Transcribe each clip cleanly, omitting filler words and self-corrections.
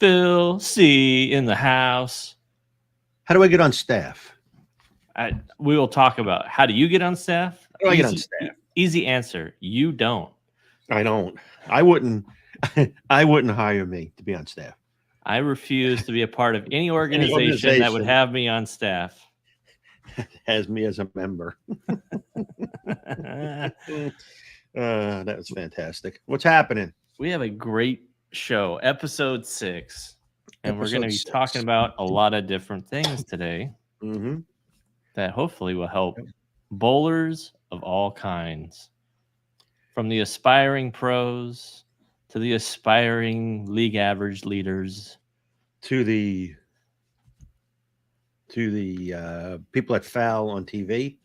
Phil C in the house. How do I get on staff? We will talk about how do you get on staff? How do I get on staff? Easy answer. You don't. I don't. I wouldn't. I wouldn't hire me to be on staff. I refuse to be a part of any organization that would have me on staff. Has me as a member. That was fantastic. What's happening? We have a great show, episode 6. And we're going to be talking about a lot of different things today that hopefully will help bowlers of all kinds, from the aspiring pros to the aspiring league average leaders, to the people that foul on TV.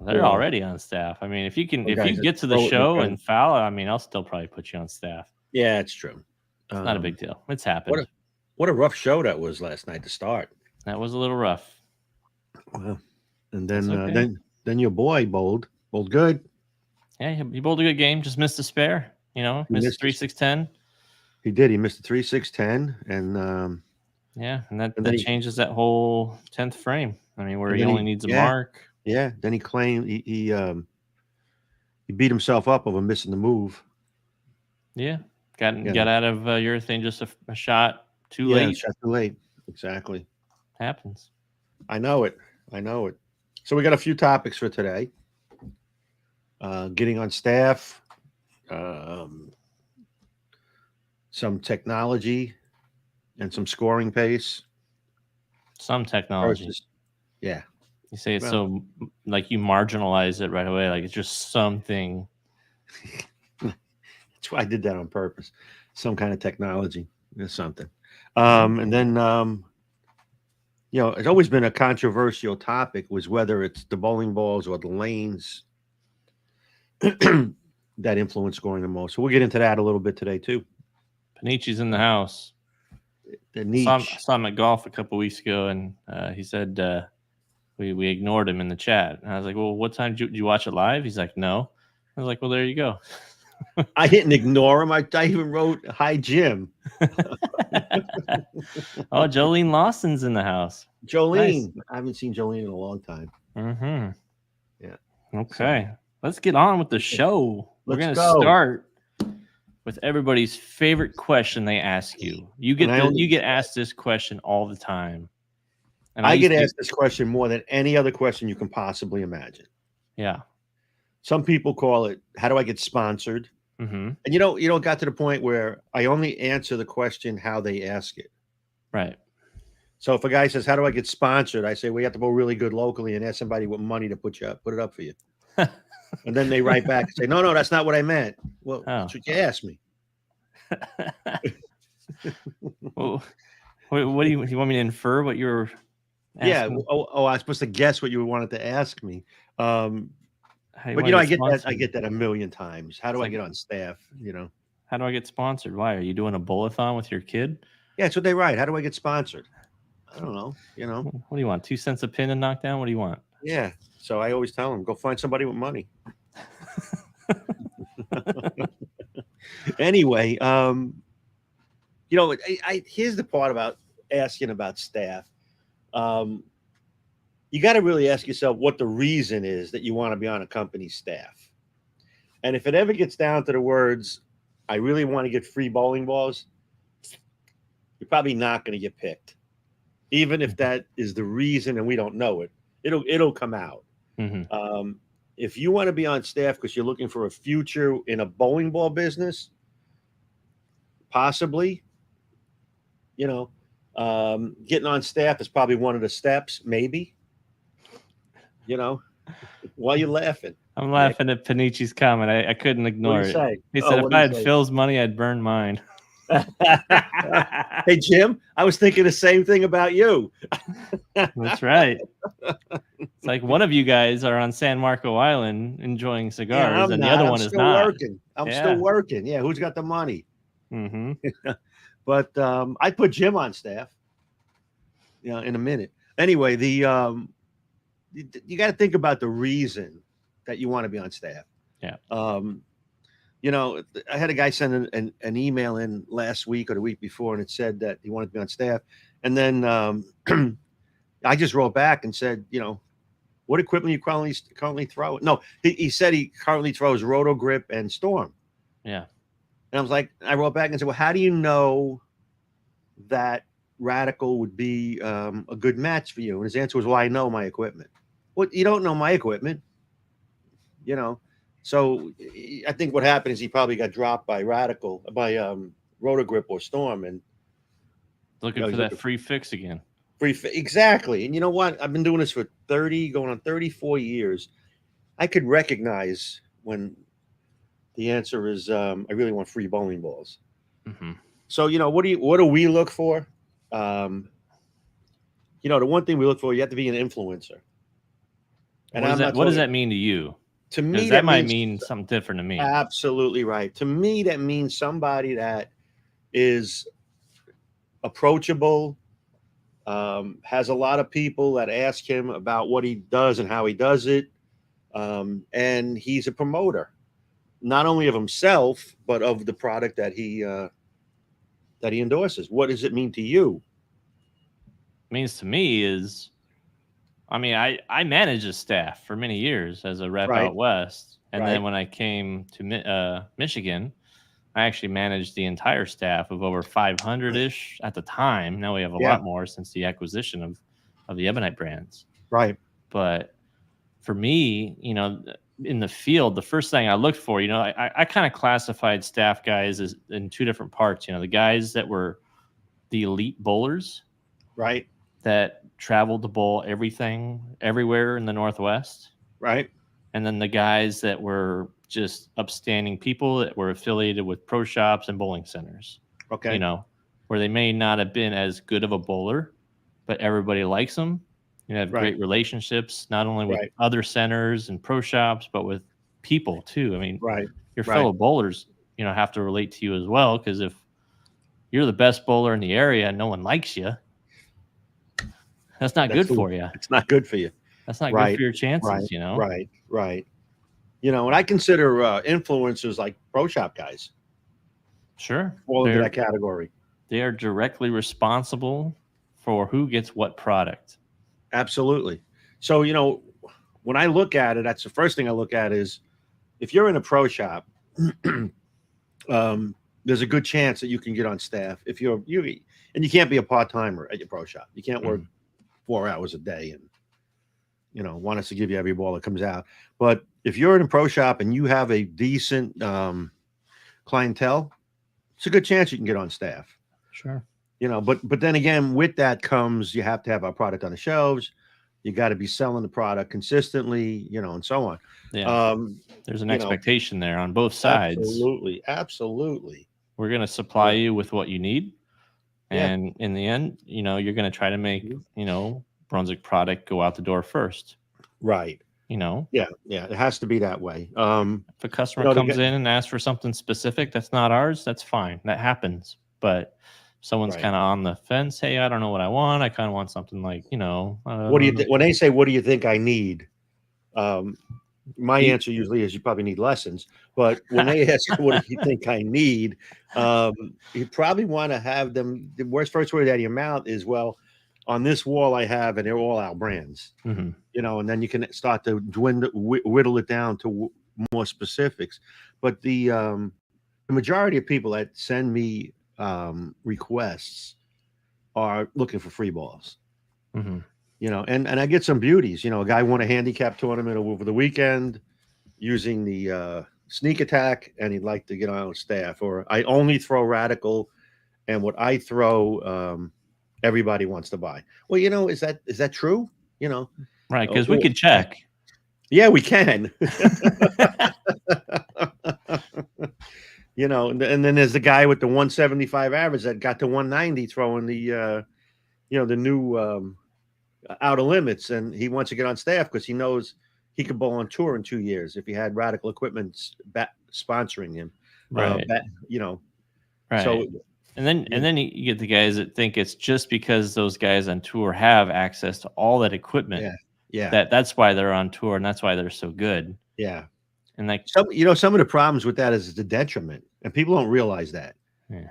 They're already on staff. I mean, if you get to the show and foul, I mean, I'll still probably put you on staff. Yeah, it's true. It's not a big deal. It's happened. What a rough show that was last night to start. That was a little rough. Well, and then your boy bowled good. Yeah, he bowled a good game. Just missed a spare. Missed 3-6-10. He did. He missed a 3-6-10, and and that changes that whole 10th frame. I mean, where he only needs a mark. Yeah. Then he claimed he beat himself up over missing the move. Yeah, got out of urethane just a shot too late. A shot too late. Exactly. Happens. I know it. So we got a few topics for today. Getting on staff, some technology, and some scoring pace. Some technology. Yeah. You say it so like you marginalize it right away, like it's just something. That's why I did that on purpose. Some kind of technology is something. And then it's always been a controversial topic, was whether it's the bowling balls or the lanes that influence scoring the most. So we'll get into that a little bit today too. Panici's in the house. I saw him at golf a couple weeks ago, and he said we ignored him in the chat. And I was like, well, what time did you watch it live? He's like, no. I was like, well, there you go. I didn't ignore him. I even wrote, hi, Jim. Oh, Jolene Lawson's in the house. Jolene. Nice. I haven't seen Jolene in a long time. Yeah. Okay. Let's get on with the show. We're going to start with everybody's favorite question they ask you. You get asked this question all the time. And I get asked this question more than any other question you can possibly imagine. Yeah. Some people call it, how do I get sponsored? And got to the point where I only answer the question how they ask it. Right. So if a guy says, how do I get sponsored? I say, well, you have to bowl really good locally and ask somebody with money to put it up for you. And then they write back and say, no, that's not what I meant. Well, that's what you asked me. Well, what do you want me to infer what you're asking? Yeah. I was supposed to guess what you wanted to ask me. But I get that a million times. How do I get on staff? How do I get sponsored? Why are you doing a bowl-a-thon with your kid? Yeah, that's what they write. How do I get sponsored? I don't know. What do you want? 2 cents a pin and knockdown? What do you want? Yeah. So I always tell them, go find somebody with money. Anyway, here's the part about asking about staff. You got to really ask yourself what the reason is that you want to be on a company's staff. And if it ever gets down to the words, I really want to get free bowling balls, you're probably not going to get picked. Even if that is the reason and we don't know it, it'll come out. If you want to be on staff because you're looking for a future in a bowling ball business, possibly, getting on staff is probably one of the steps, maybe. Why are you laughing? I'm laughing at Panici's comment. I couldn't ignore it. Say? He said, if I had Phil's money, I'd burn mine. Hey, Jim, I was thinking the same thing about you. That's right. It's like one of you guys are on San Marco Island enjoying cigars, and the other one is not. I'm still working. Yeah, who's got the money? But I'd put Jim on staff. In a minute. Anyway, you got to think about the reason that you want to be on staff. Yeah. You know, I had a guy send an email in last week or the week before, and it said that he wanted to be on staff. And then I just wrote back and said, you know, what equipment you currently throw? No, he said he currently throws Roto Grip and Storm. Yeah. And I was like, I wrote back and said, well, how do you know that Radical would be a good match for you? And his answer was, well, I know my equipment. Well, you don't know my equipment, you know. So I think what happened is he probably got dropped by Roto Grip or Storm, and looking for that free fix again. Exactly. And you know what? I've been doing this for 30, going on 34 years. I could recognize when the answer is I really want free bowling balls. Mm-hmm. So, you know, what do we look for? You know, the one thing we look for, you have to be an influencer. And what does that mean to you? To me, that might mean something different to me. Absolutely right. To me, that means somebody that is approachable, has a lot of people that ask him about what he does and how he does it. And he's a promoter, not only of himself, but of the product that he endorses. What does it mean to you? It means to me is, I mean, I managed a staff for many years as a rep out west. And then when I came to Michigan, I actually managed the entire staff of over 500-ish at the time. Now we have a lot more since the acquisition of the Ebonite brands. Right. But for me, you know, in the field, the first thing I looked for, you know, I kind of classified staff guys as in two different parts. You know, the guys that were the elite bowlers, right, that traveled to bowl everything, everywhere in the Northwest, right, and then the guys that were just upstanding people that were affiliated with pro shops and bowling centers. Okay, you know, where they may not have been as good of a bowler, but everybody likes them. You have great relationships, not only with other centers and pro shops, but with people too. I mean, your fellow bowlers, you know, have to relate to you as well. Because if you're the best bowler in the area and no one likes you, that's not good for you. It's not good for you. That's not good for your chances, you know? Right. You know, and I consider influencers like pro shop guys. Sure. Fall into that category. They are directly responsible for who gets what product. Absolutely. So, you know, when I look at it, that's the first thing I look at is if you're in a pro shop, there's a good chance that you can get on staff. If you and you can't be a part-timer at your pro shop. You can't work 4 hours a day and, you know, want us to give you every ball that comes out. But if you're in a pro shop and you have a decent clientele, it's a good chance you can get on staff. Sure. You know, but then again, with that comes you have to have our product on the shelves. You got to be selling the product consistently, you know, and so on. Yeah. There's an expectation there on both sides. Absolutely. We're going to supply you with what you need. And in the end, you know, you're going to try to make, you know, Brunswick product go out the door first. Right. You know? Yeah. It has to be that way. If a customer comes in and asks for something specific that's not ours, that's fine. That happens. But someone's kind of on the fence. Hey, I don't know what I want. I kind of want something like, you know. What do you when they say, what do you think I need? My answer usually is you probably need lessons. But when they ask, what do you think I need? You probably want to have them. The first word out of your mouth is, well, on this wall I have, and they're all our brands. You know, and then you can start to whittle it down to more specifics. But the majority of people that send me requests are looking for free balls. You know, and I get some beauties. You know, a guy won a handicap tournament over the weekend using the sneak attack, and he'd like to get on staff. Or I only throw Radical, and what I throw, everybody wants to buy. Well, you know, is that true? You know, right? Because we could check. Yeah, we can. You know, and then there's the guy with the 175 average that got to 190 throwing the, you know, the new outer limits, and he wants to get on staff because he knows he could bowl on tour in 2 years if he had Radical Equipment sponsoring him. Right. You know. Right. So, and then you get the guys that think it's just because those guys on tour have access to all that equipment. Yeah. That's why they're on tour, and that's why they're so good. Yeah. And like some of the problems with that is the detriment, and people don't realize that. yeah.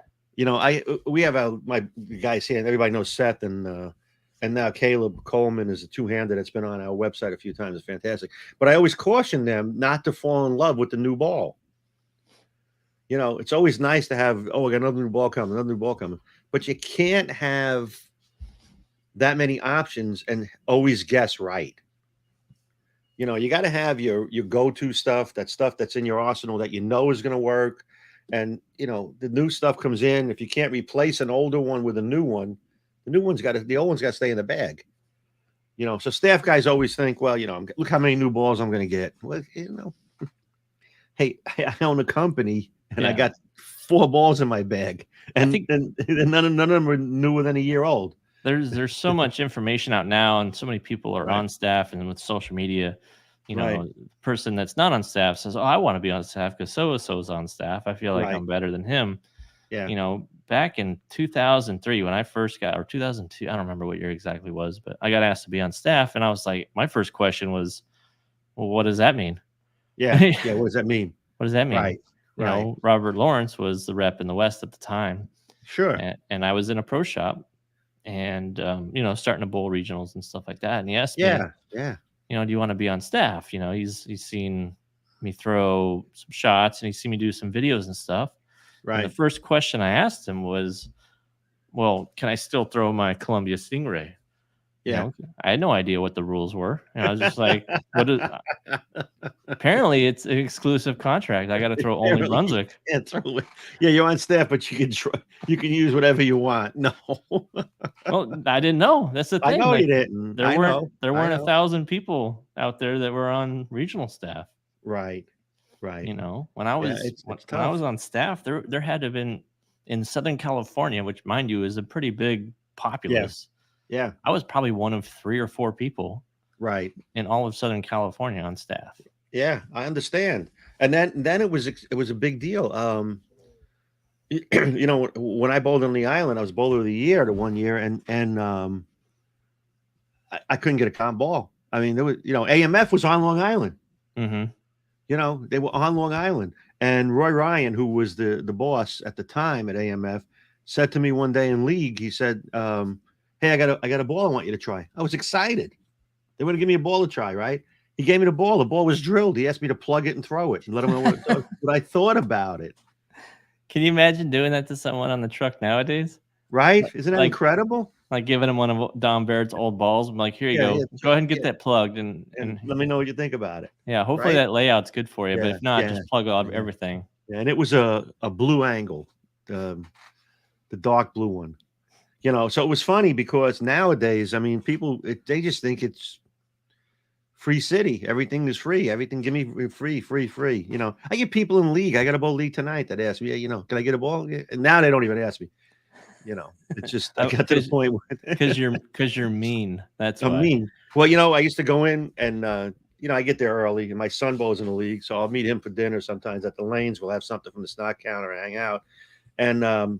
We have my guys here, and everybody knows Seth, and now Caleb Coleman is a two-hander that's been on our website a few times. It's fantastic. But I always caution them not to fall in love with the new ball. It's always nice to have, I got another new ball coming. But you can't have that many options and always guess right. You got to have your go-to stuff that's in your arsenal that is going to work. And, the new stuff comes in. If you can't replace an older one with a new one, the old one's got to stay in the bag. So staff guys always think, well, look how many new balls I'm going to get. Well, hey, I own a company and I got 4 balls in my bag, and none of them are newer than a year old. There's so much information out now, and so many people are on staff, and with social media, the person that's not on staff says, "Oh, I want to be on staff because so and so's on staff. I feel like I'm better than him." Yeah. Back in 2003 when I first got, or 2002, I don't remember what year exactly was, but I got asked to be on staff, and I was like, my first question was, "Well, what does that mean?" Yeah. Yeah. What does that mean? What does that mean? Right. Robert Lawrence was the rep in the West at the time. Sure. And I was in a pro shop, and starting to bowl regionals and stuff like that. And he asked me, yeah, do you want to be on staff? He's seen me throw some shots, and he's seen me do some videos and stuff. Right. And the first question I asked him was, well, can I still throw my Columbia Stingray? Yeah. I had no idea what the rules were. And I was just like, what is apparently it's an exclusive contract. I got to throw only Brunswick. Yeah, you're on staff, but you can use whatever you want. No. Well, I didn't know. That's the thing. I know you didn't. There weren't 1,000 people out there that were on regional staff. Right. When I was when I was on staff, there had to have been in Southern California, which mind you is a pretty big populace. Yeah. I was probably one of 3 or 4 people in all of Southern California on staff. Yeah, I understand. And then it was a big deal. When I bowled on the island, I was bowler of the year the one year, and I couldn't get a comp ball. I mean, there was AMF was on Long Island. Mm-hmm. They were on Long Island, and Roy Ryan, who was the boss at the time at AMF, said to me one day in league, he said, "Hey, I got a ball I want you to try." I was excited. They want to give me a ball to try, right? He gave me the ball. The ball was drilled. He asked me to plug it and throw it and let him know what I thought about it. Can you imagine doing that to someone on the truck nowadays? Right? Isn't that incredible? Like giving him one of Don Barrett's old balls. I'm like, here you go. Go ahead and get that plugged and let me know what you think about it. Yeah, hopefully that layout's good for you. But if not, just plug out everything. Yeah, and it was a blue angle, the dark blue one. So it was funny because nowadays, I mean, people they just think it's free city. Everything is free. Everything give me free. I get people in league. I got a bowl league tonight that ask me, can I get a ball? And now they don't even ask me. It's just I got to the point where because you're mean. That's I'm mean. Well, I used to go in and I get there early, and my son bowls in the league, so I'll meet him for dinner sometimes at the lanes. We'll have something from the stock counter, hang out, and a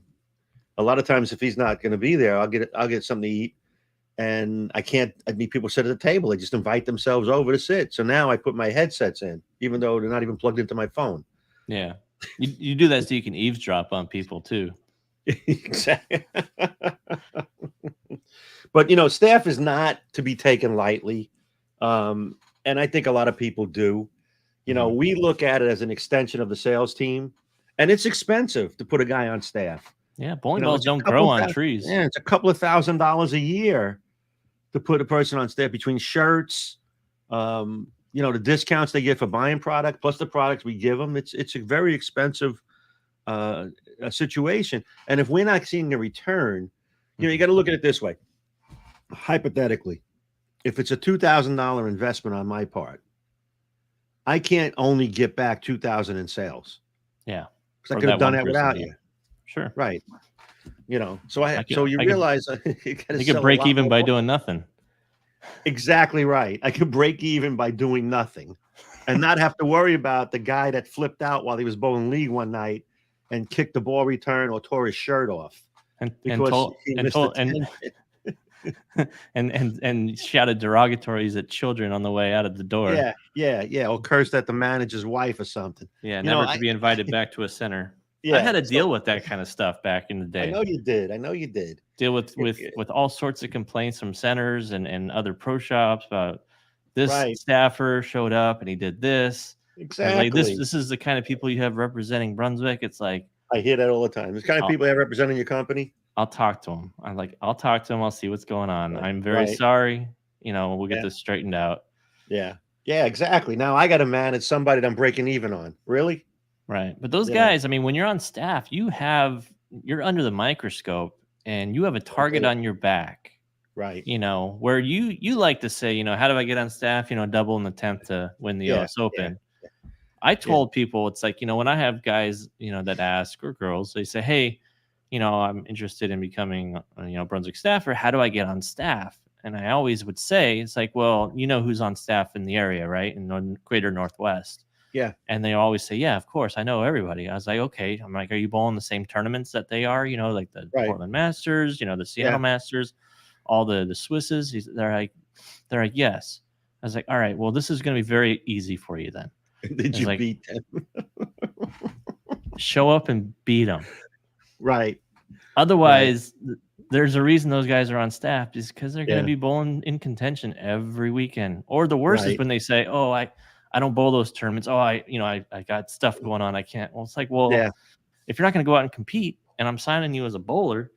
lot of times if he's not going to be there, I'll get something to eat. And I mean, people sit at the table. They just invite themselves over to sit. So now I put my headsets in, even though they're not even plugged into my phone. Yeah. You do that so you can eavesdrop on people too. Exactly. But, staff is not to be taken lightly. And I think a lot of people do. We look at it as an extension of the sales team, and it's expensive to put a guy on staff. Yeah, bowling balls don't grow on trees. Yeah, it's a couple of $1,000s a year to put a person on staff between shirts, the discounts they get for buying product, plus the products we give them. It's a very expensive situation. And if we're not seeing a return, you got to look at it this way. Hypothetically, if it's a $2,000 investment on my part, I can't only get back $2,000 in sales. Yeah, because I could have done that without you. Sure. Right. So you realize you could break even by doing nothing. Exactly right. I could break even by doing nothing and not have to worry about the guy that flipped out while he was bowling league one night and kicked the ball return or tore his shirt off. and shouted derogatories at children on the way out of the door. Yeah. Or cursed at the manager's wife or something. Yeah, never to be invited back to a center. I Yeah. had to So deal with that kind of stuff back in the I day. know you did. I know you did. Deal with all sorts of complaints from centers and other pro shops about this Right. staffer showed up and he did this. And like Exactly. this is the kind of people you have representing Brunswick. It's like I hear that all the time. This kind of people you have representing your company. I'll talk to him. I'll talk to him. I'll see what's going on. Right. I'm very sorry. We'll get Yeah. this straightened out. Yeah. Yeah, exactly. Now I got to manage somebody that I'm breaking even on. Really? Right. But those guys, I mean, when you're on staff, you're under the microscope and you have a target on your back. Right. Where you like to say, how do I get on staff? Double in the attempt to win the US Open. Yeah. I told people it's like, when I have guys, that ask, or girls, they say, hey, I'm interested in becoming, Brunswick staffer. How do I get on staff? And I always would say, it's like, well, who's on staff in the area, right? In greater Northwest. Yeah. And they always say, yeah, of course, I know everybody. I was like, okay. I'm like, are you bowling the same tournaments that they are? Like the Portland Masters, the Seattle Masters, all the Swisses. They're like, yes. I was like, all right, well, this is going to be very easy for you then. Did you beat them? Show up and beat them. Right. Otherwise, there's a reason those guys are on staff is because they're going to be bowling in contention every weekend. Or the worst is when they say, oh, I don't bowl those tournaments. Oh, I got stuff going on. I can't. Well, it's like, well, if you're not going to go out and compete and I'm signing you as a bowler.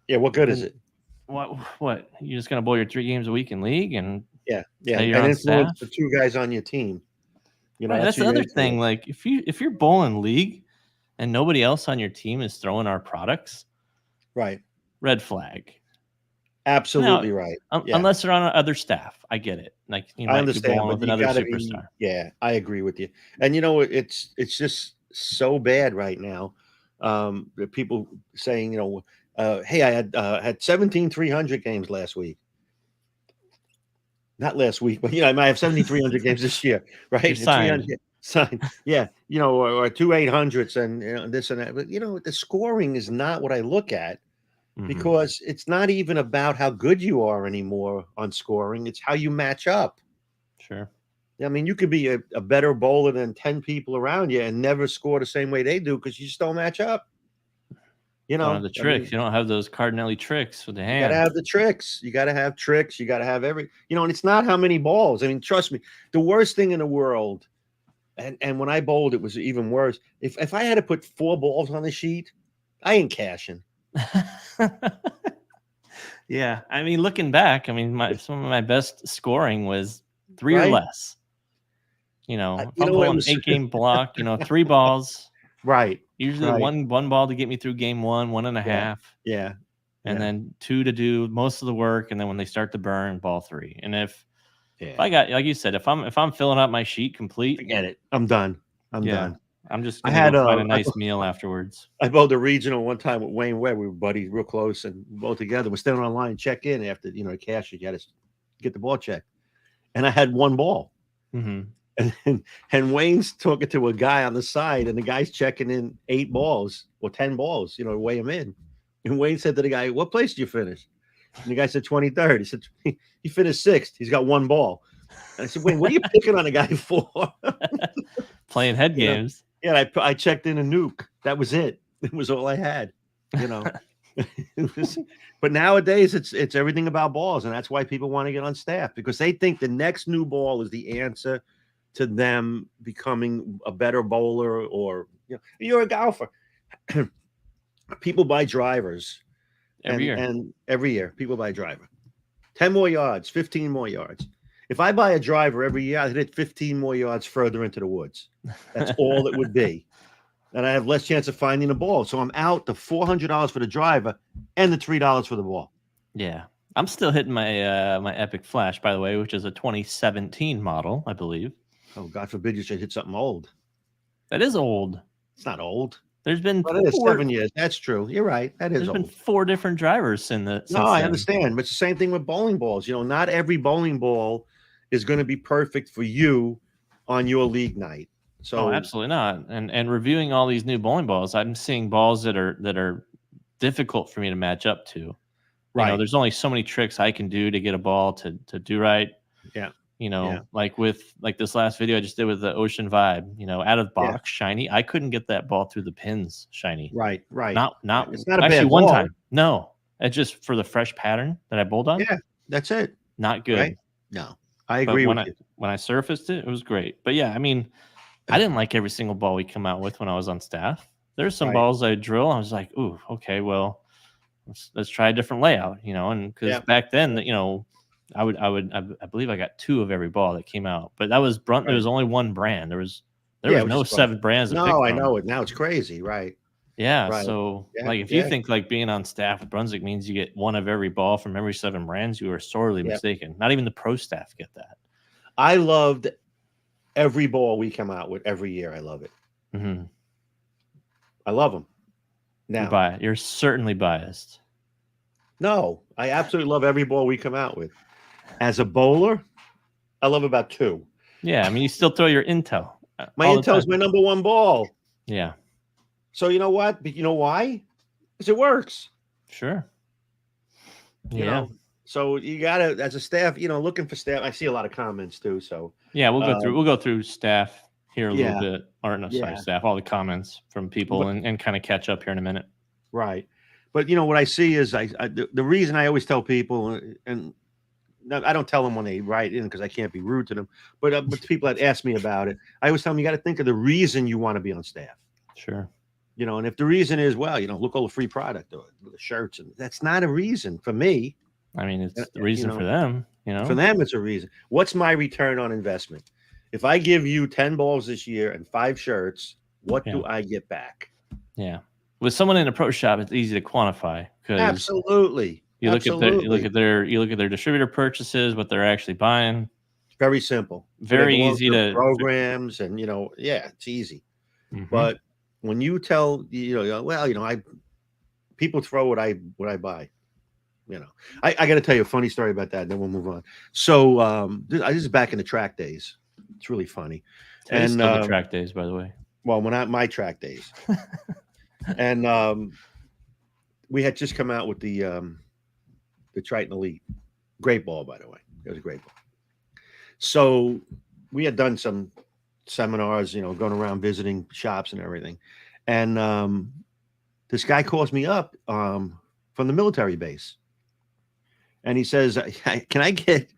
Yeah. What good is it? What? You're just going to bowl your 3 games a week in league and and influence staff? the 2 guys on your team. That's the other thing. Like if you're bowling league and nobody else on your team is throwing our products, right? Red flag. Absolutely right. Unless they're on other staff, I get it. Like you might be bowling with another superstar. I agree with you. And it's just so bad right now. People saying, hey, I had 17 300 games last week. Not last week, but I might have 7,300 games this year, right? Signed. Yeah, or 2 800s and this and that. But the scoring is not what I look at because it's not even about how good you are anymore on scoring. It's how you match up. Sure. I mean, you could be a better bowler than 10 people around you and never score the same way they do because you just don't match up. You don't have the tricks. You don't have those Cardinelli tricks with the hand. You got to have the tricks. You got to have tricks. You got to have and it's not how many balls. I mean, trust me, the worst thing in the world, and when I bowled, it was even worse. If I had to put 4 balls on the sheet, I ain't cashing. Yeah. I mean, looking back, some of my best scoring was 3 or less. If I'm bowling an 8-game block, 3 balls. Right. Usually one ball to get me through game 1, 1.5. Yeah. And then 2 to do most of the work. And then when they start to burn, ball 3. And if I got, like you said, if I'm filling up my sheet complete, forget it. I'm done. I'm done. I'm just going to find a nice meal afterwards. I bowled a regional one time with Wayne Webb. We were buddies real close and both together. We're standing on line, check in after, the cash. You got to get the ball checked. And I had 1 ball. Mm-hmm. And Wayne's talking to a guy on the side, and the guy's checking in 8 balls or 10 balls, weigh him in. And Wayne said to the guy, "What place did you finish?" And the guy said 23rd. He said, "He finished 6th. He's got 1 ball." And I said, "Wayne, what are you picking on a guy for?" Playing head games. Yeah, I checked in a nuke. That was it. It was all I had. But nowadays it's everything about balls, and that's why people want to get on staff because they think the next new ball is the answer to them becoming a better bowler, or you're a golfer. People buy drivers every year. And every year people buy a driver. 10 more yards, 15 more yards. If I buy a driver every year, I'd hit 15 more yards further into the woods. That's all it would be. And I have less chance of finding a ball. So I'm out the $400 for the driver and the $3 for the ball. Yeah. I'm still hitting my my Epic Flash, by the way, which is a 2017 model, I believe. Oh, God forbid you should hit something old. That is old. It's not old. There's been it is 7 years. That's true. You're right. That is old. There's been 4 different drivers since I understand. But it's the same thing with bowling balls. Not every bowling ball is going to be perfect for you on your league night. So absolutely not. And reviewing all these new bowling balls, I'm seeing balls that are difficult for me to match up to. You know, there's only so many tricks I can do to get a ball to do right. Yeah. You know, like with this last video I just did with the Ocean Vibe, you know, out of the box shiny. I couldn't get that ball through the pins shiny. Right. Not It's not a actually bad one ball. time. No. It's just for the fresh pattern that I bowled on. Yeah, that's it. Not good. Right? No. I agree with you. When I surfaced it, it was great. But yeah, I mean, I didn't like every single ball we come out with when I was on staff. There's some balls I drill. I was like, ooh, okay, well, let's try a different layout, you know. And because back then, you know, I believe I got 2 of every ball that came out, but that was there was only one brand. There was no 7 brands. No, I know it. Now it's crazy, right? Yeah. So like if you think like being on staff with Brunswick means you get 1 of every ball from every 7 brands, you are sorely mistaken. Not even the pro staff get that. I loved every ball we come out with every year. I love it. I love them. Now you're certainly biased. No, I absolutely love every ball we come out with. As a bowler, I love about 2. Yeah, I mean, you still throw your Intel. My Intel is my number 1 ball. Yeah. So you know what? But you know why? Because it works. Sure. You know, so you gotta, as a staff, you know, looking for staff. I see a lot of comments too. So yeah, we'll go through staff here a little bit, or no, sorry, staff, all the comments from people, and kind of catch up here in a minute. Right. But you know what I see is the reason I always tell people, and I don't tell them when they write in because I can't be rude to them, but people that ask me about it, I always tell them you got to think of the reason you want to be on staff. Sure. You know, and if the reason is, well, you know, look all the free product or the shirts, and that's not a reason for me. I mean, it's the reason for them, you know. For them, it's a reason. What's my return on investment? If I give you 10 balls this year and 5 shirts, what do I get back? Yeah. With someone in a pro shop, it's easy to quantify because absolutely. You look at their distributor purchases, what they're actually buying. Very simple. Very easy to programs, and you know, it's easy. But when you tell well, you know, people throw what I buy. You know, I got to tell you a funny story about that, and then we'll move on. So this is back in the track days. It's really funny. And still the track days, by the way. Well, my track days. And we had just come out with the Triton Elite. Great ball, by the way. It was a great ball. So we had done some seminars, you know, going around visiting shops and everything. And this guy calls me up from the military base. And he says, can I get,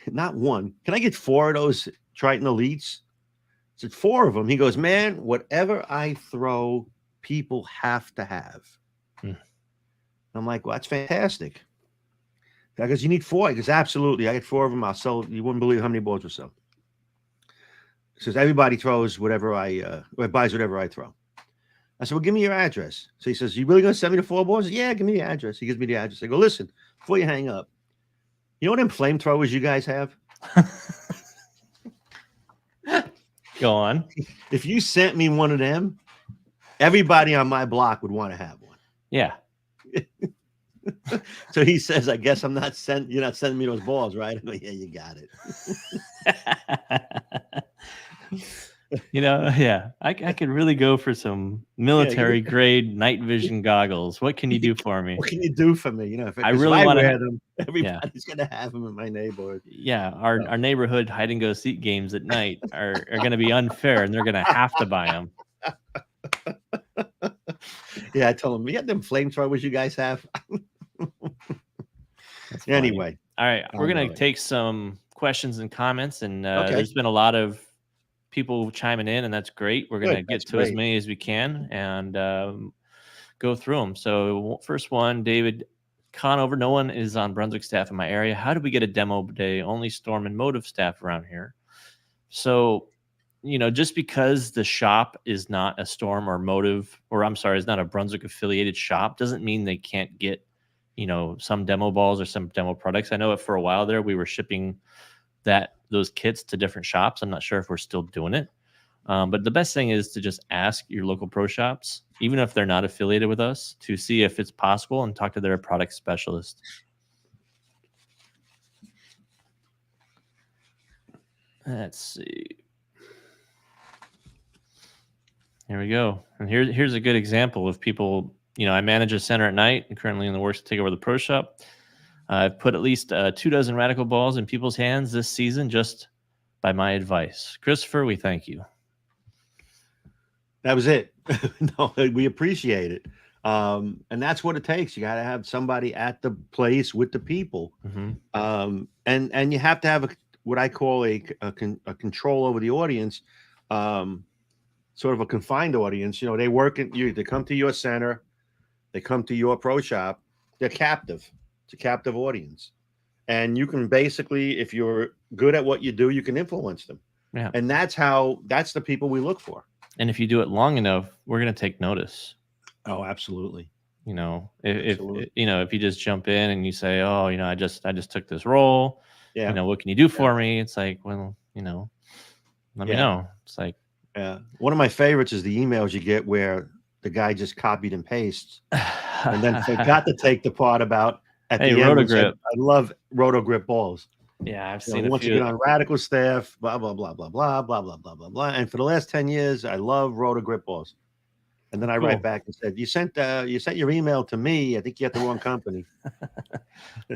not 1, can I get 4 of those Triton Elites? I said, 4 of them. He goes, man, whatever I throw, people have to have. I'm like, well, that's fantastic. Because you need 4. He goes, absolutely. I get 4 of them. I'll sell. You wouldn't believe how many balls we'll sell. He says, everybody throws whatever or buys whatever I throw. I said, well, give me your address. So he says, you really going to send me the 4 balls? Yeah, give me the address. He gives me the address. I go, listen, before you hang up, you know what them flamethrowers you guys have? Go on. If you sent me one of them, everybody on my block would want to have one. Yeah. So he says, I guess you're not sending me those balls, right? I go, yeah, you got it. You know, yeah, I could really go for some military grade night vision goggles. What can you do for me? What can you do for me? You know, if I really want to wear them, everybody's gonna have them in my neighborhood. Yeah, our neighborhood hide and go seek games at night are going to be unfair, and they're going to have to buy them. Yeah, I told them, you got them flamethrowers you guys have. Anyway, all right, we're going to take some questions and comments, and there's been a lot of people chiming in, and that's great. We're going to get to as many as we can and go through them. So first one, David Conover. No one is on Brunswick staff in my area. How do we get a demo day? Only Storm and Motive staff around here. So, you know, just because the shop is not a Storm or Motive, or I'm sorry, is not a Brunswick affiliated shop, doesn't mean they can't get, you know, some demo balls or some demo products. I know that for a while there, we were shipping those kits to different shops. I'm not sure if we're still doing it. But the best thing is to just ask your local pro shops, even if they're not affiliated with us, to see if it's possible and talk to their product specialist. Let's see. Here we go. And here's a good example of people, you know, I manage a center at night and currently in the works to take over the pro shop. I've put at least 24 radical balls in people's hands this season just by my advice. Christopher, we thank you. That was it. No, we appreciate it. And that's what it takes. You got to have somebody at the place with the people. And you have to have what I call a control over the audience, sort of a confined audience. You know, they come to your center, they come to your pro shop, they're captive. It's a captive audience. And you can basically, if you're good at what you do, you can influence them. Yeah. And that's the people we look for. And if you do it long enough, we're going to take notice. Oh, absolutely. You know, if you just jump in and you say, oh, you know, I just took this role. Yeah. You know, what can you do for me? It's like, well, you know, let me know. It's like, one of my favorites is the emails you get where the guy just copied and pastes and then forgot to take the part about at the end. Said, I love Rotogrip balls. Yeah, I've seen once you get on Radical staff, blah, blah, blah, blah, blah, blah, blah, blah, blah, blah. And for the last 10 years, I love Rotogrip balls. And then I write back and said, you sent your email to me. I think you had the wrong company.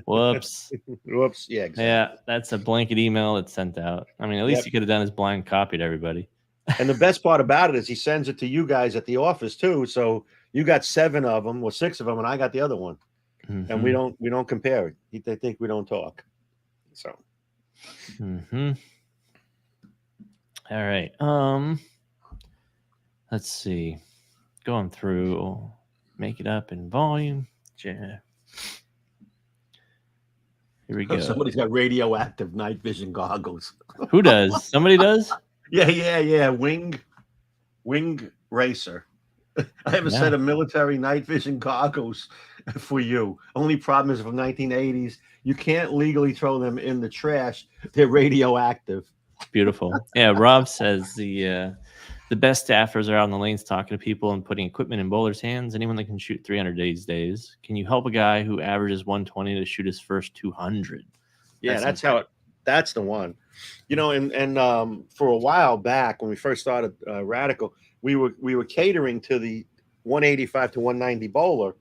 Whoops. Whoops. Yeah, exactly. Yeah, that's a blanket email that's sent out. I mean, at least you could have done is blind copied everybody. And the best part about it is he sends it to you guys at the office too. So you got 7 of them or 6 of them, and I got the other one. And we don't compare it. They think we don't talk. So. All right. Let's see. Going through, make it up in volume. Yeah. Here we go. Somebody's got radioactive night vision goggles. Who does? Somebody does? Yeah. Wing Racer. I have a set of military night vision goggles for you. Only problem is from 1980s. You can't legally throw them in the trash. They're radioactive. Beautiful. Yeah, Rob says the best staffers are out on the lanes talking to people and putting equipment in bowlers' hands. Anyone that can shoot 300 these days. Can you help a guy who averages 120 to shoot his first 200? Yeah, that's the one. You know, and for a while back when we first started Radical, we were catering to the 185 to 190 bowler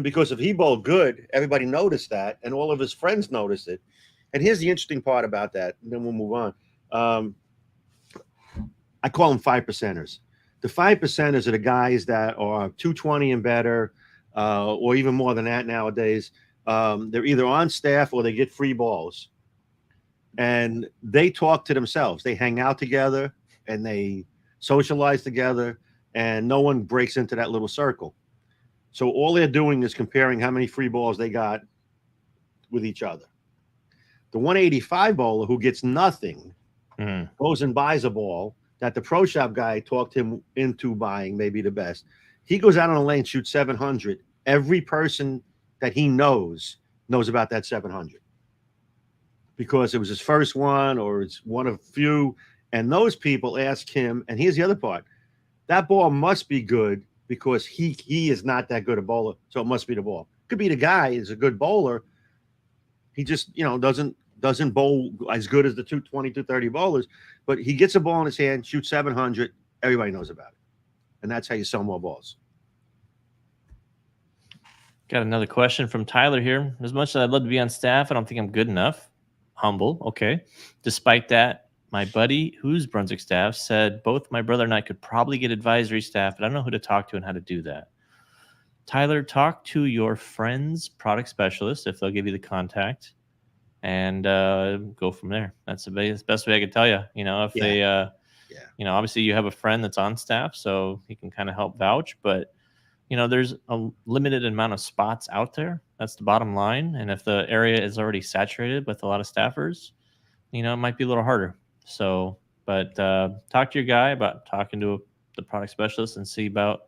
because if he bowled good, everybody noticed that, and all of his friends noticed it. And here's the interesting part about that, and then we'll move on. I call them 5%ers. The 5%ers are the guys that are 220 and better, or even more than that nowadays. They're either on staff or they get free balls. And they talk to themselves. They hang out together and they socialize together, and no one breaks into that little circle. So all they're doing is comparing how many free balls they got with each other. The 185 bowler who gets nothing goes and buys a ball that the pro shop guy talked him into buying, maybe the best. He goes out on the lane, shoots 700. Every person that he knows about that 700 because it was his first one or it's one of few. And those people ask him, and here's the other part, that ball must be good because he is not that good a bowler, so it must be the ball. Could be the guy is a good bowler. He just, doesn't bowl as good as the 220, 230 bowlers, but he gets a ball in his hand, shoots 700, everybody knows about it. And that's how you sell more balls. Got another question from Tyler here. As much as I'd love to be on staff, I don't think I'm good enough. Humble, okay. Despite that, my buddy, who's Brunswick staff, said both my brother and I could probably get advisory staff, but I don't know who to talk to and how to do that. Tyler, talk to your friend's product specialist if they'll give you the contact, and go from there. That's the best way I could tell you. If they, obviously you have a friend that's on staff, so he can kind of help vouch, but there's a limited amount of spots out there. That's the bottom line. And if the area is already saturated with a lot of staffers, it might be a little harder. So, but talk to your guy about talking to the product specialist and see about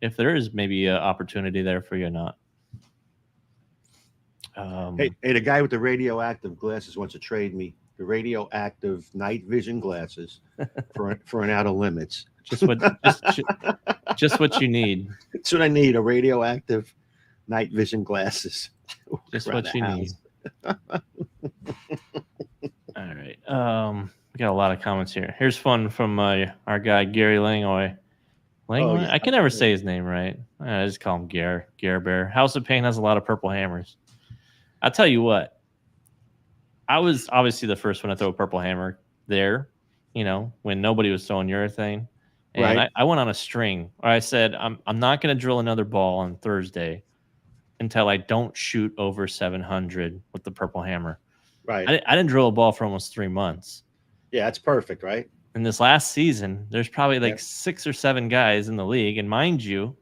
if there is maybe an opportunity there for you or not. Hey, the guy with the radioactive glasses wants to trade me the radioactive night vision glasses for an Outer Limits. Just what you need. That's what I need, a radioactive night vision glasses. Just what you need. All right. We got a lot of comments here. Here's one from our guy, Gary Langoy. Langoy? I can never say his name right. I just call him Gare Bear. House of Pain has a lot of purple hammers. I'll tell you what. I was obviously the first one to throw a purple hammer there, when nobody was throwing urethane. And Right. I went on a string where I said, I'm not going to drill another ball on Thursday until I don't shoot over 700 with the purple hammer. Right. I didn't drill a ball for almost 3 months. Yeah, that's perfect, right? In this last season, there's probably Yeah. like 6 or 7 guys in the league. And mind you,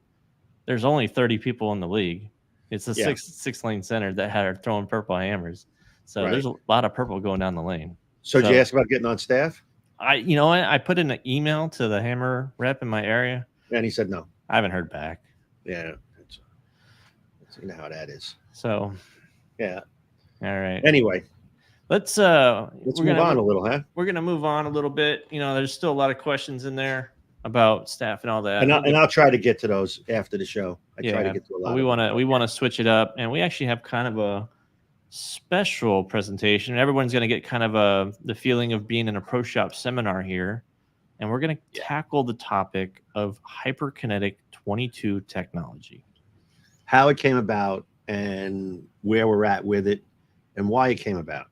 there's only 30 people in the league. It's a Yeah. six lane center that are throwing purple hammers. So there's Right. a lot of purple going down the lane. So did you ask about getting on staff? I put in an email to the hammer rep in my area. And he said no. I haven't heard back. Yeah. You know how that is. So yeah. All right. Anyway, let's move on a little, huh? We're gonna move on a little bit. There's still a lot of questions in there about staff and all that. And I'll try to get to those after the show. Try to get to a lot. We want to switch it up, and we actually have kind of a special presentation. Everyone's going to get kind of the feeling of being in a pro shop seminar here, and we're going to tackle the topic of HyperKinetic22 technology, how it came about, and where we're at with it, and why it came about.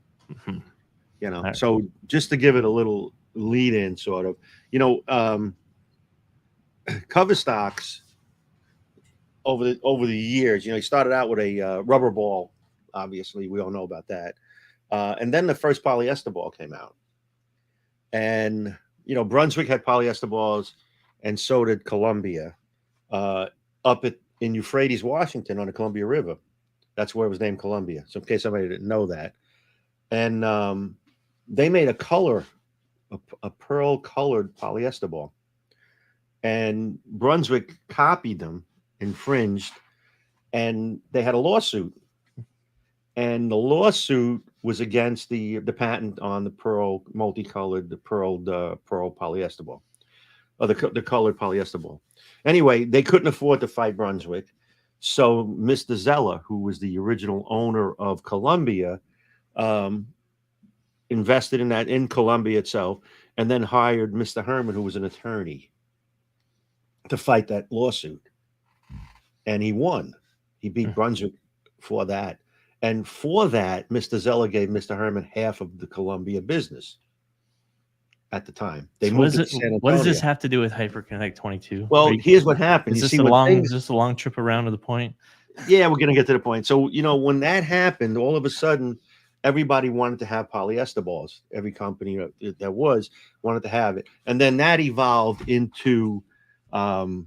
Mm-hmm. So just to give it a little lead in, sort of, cover stocks over the years, he started out with a rubber ball. Obviously, we all know about that. And then the first polyester ball came out. And, Brunswick had polyester balls, and so did Columbia, up in Euphrates, Washington, on the Columbia River. That's where it was named Columbia. So in case somebody didn't know that. And they made a pearl colored polyester ball. And Brunswick copied them, infringed, and they had a lawsuit. And the lawsuit was against the patent on the pearl multicolored, the pearl polyester ball, or the colored polyester ball. Anyway, they couldn't afford to fight Brunswick. So Mr. Zeller, who was the original owner of Columbia, invested in Columbia itself, and then hired Mr. Herman, who was an attorney, to fight that lawsuit. And he won. He beat Brunswick for that. And for that, Mr. Zeller gave Mr. Herman half of the Columbia business at the time. They moved to San Antonio. What does this have to do with HyperKinetic22? Well, here's what happened. Is this a long trip around to the point? Yeah, we're going to get to the point. So, when that happened, all of a sudden, everybody wanted to have polyester balls. Every company that wanted to have it. And then that evolved into, the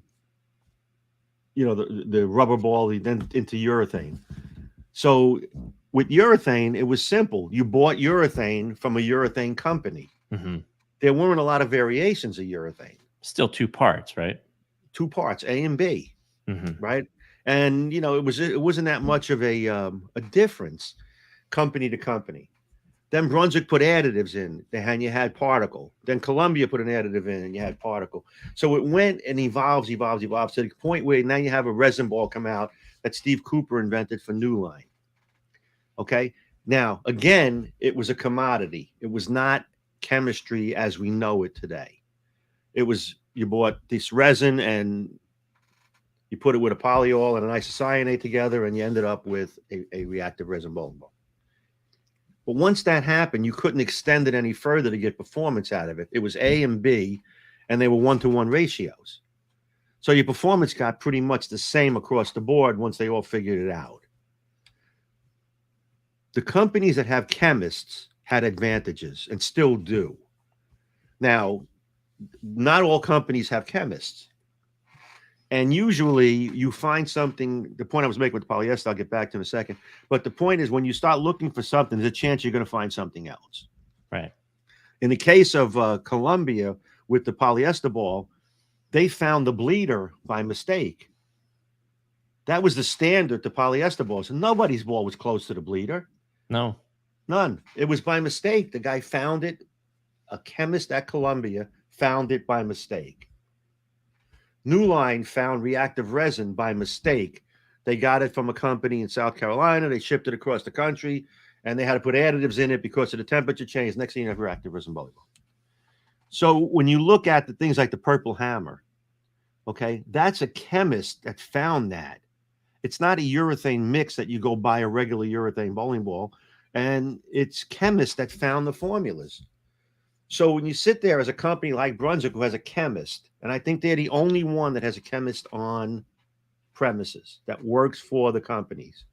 rubber ball, then into urethane. So with urethane, it was simple. You bought urethane from a urethane company. Mm-hmm. There weren't a lot of variations of urethane. Still 2 parts, right? 2 parts, A and B, right? And it wasn't that much of a difference, company to company. Then Brunswick put additives in, and you had particle. Then Columbia put an additive in, and you had particle. So it went and evolves to the point where now you have a resin ball come out that Steve Cooper invented for New Line. Okay. Now, again, it was a commodity. It was not chemistry as we know it today. It was, you bought this resin and you put it with a polyol and an isocyanate together, and you ended up with a reactive resin bowling ball. But once that happened, you couldn't extend it any further to get performance out of it. It was A and B, and they were 1-to-1 ratios. So your performance got pretty much the same across the board once they all figured it out. The companies that have chemists had advantages and still do. Now, not all companies have chemists. And usually you find something, the point I was making with the polyester, I'll get back to in a second. But the point is, when you start looking for something, there's a chance you're going to find something else. Right. In the case of Columbia with the polyester ball, they found the bleeder by mistake. That was the standard to polyester balls. And nobody's ball was close to the bleeder. No. None. It was by mistake. The guy found it. A chemist at Columbia found it by mistake. New Line found reactive resin by mistake. They got it from a company in South Carolina. They shipped it across the country, and they had to put additives in it because of the temperature change. Next thing you have, reactive resin bowling ball. So when you look at the things like the purple hammer, okay, that's a chemist that found that. It's not a urethane mix that you go buy a regular urethane bowling ball, and it's chemists that found the formulas. So when you sit there as a company like Brunswick who has a chemist, and I think they're the only one that has a chemist on premises that works for the companies.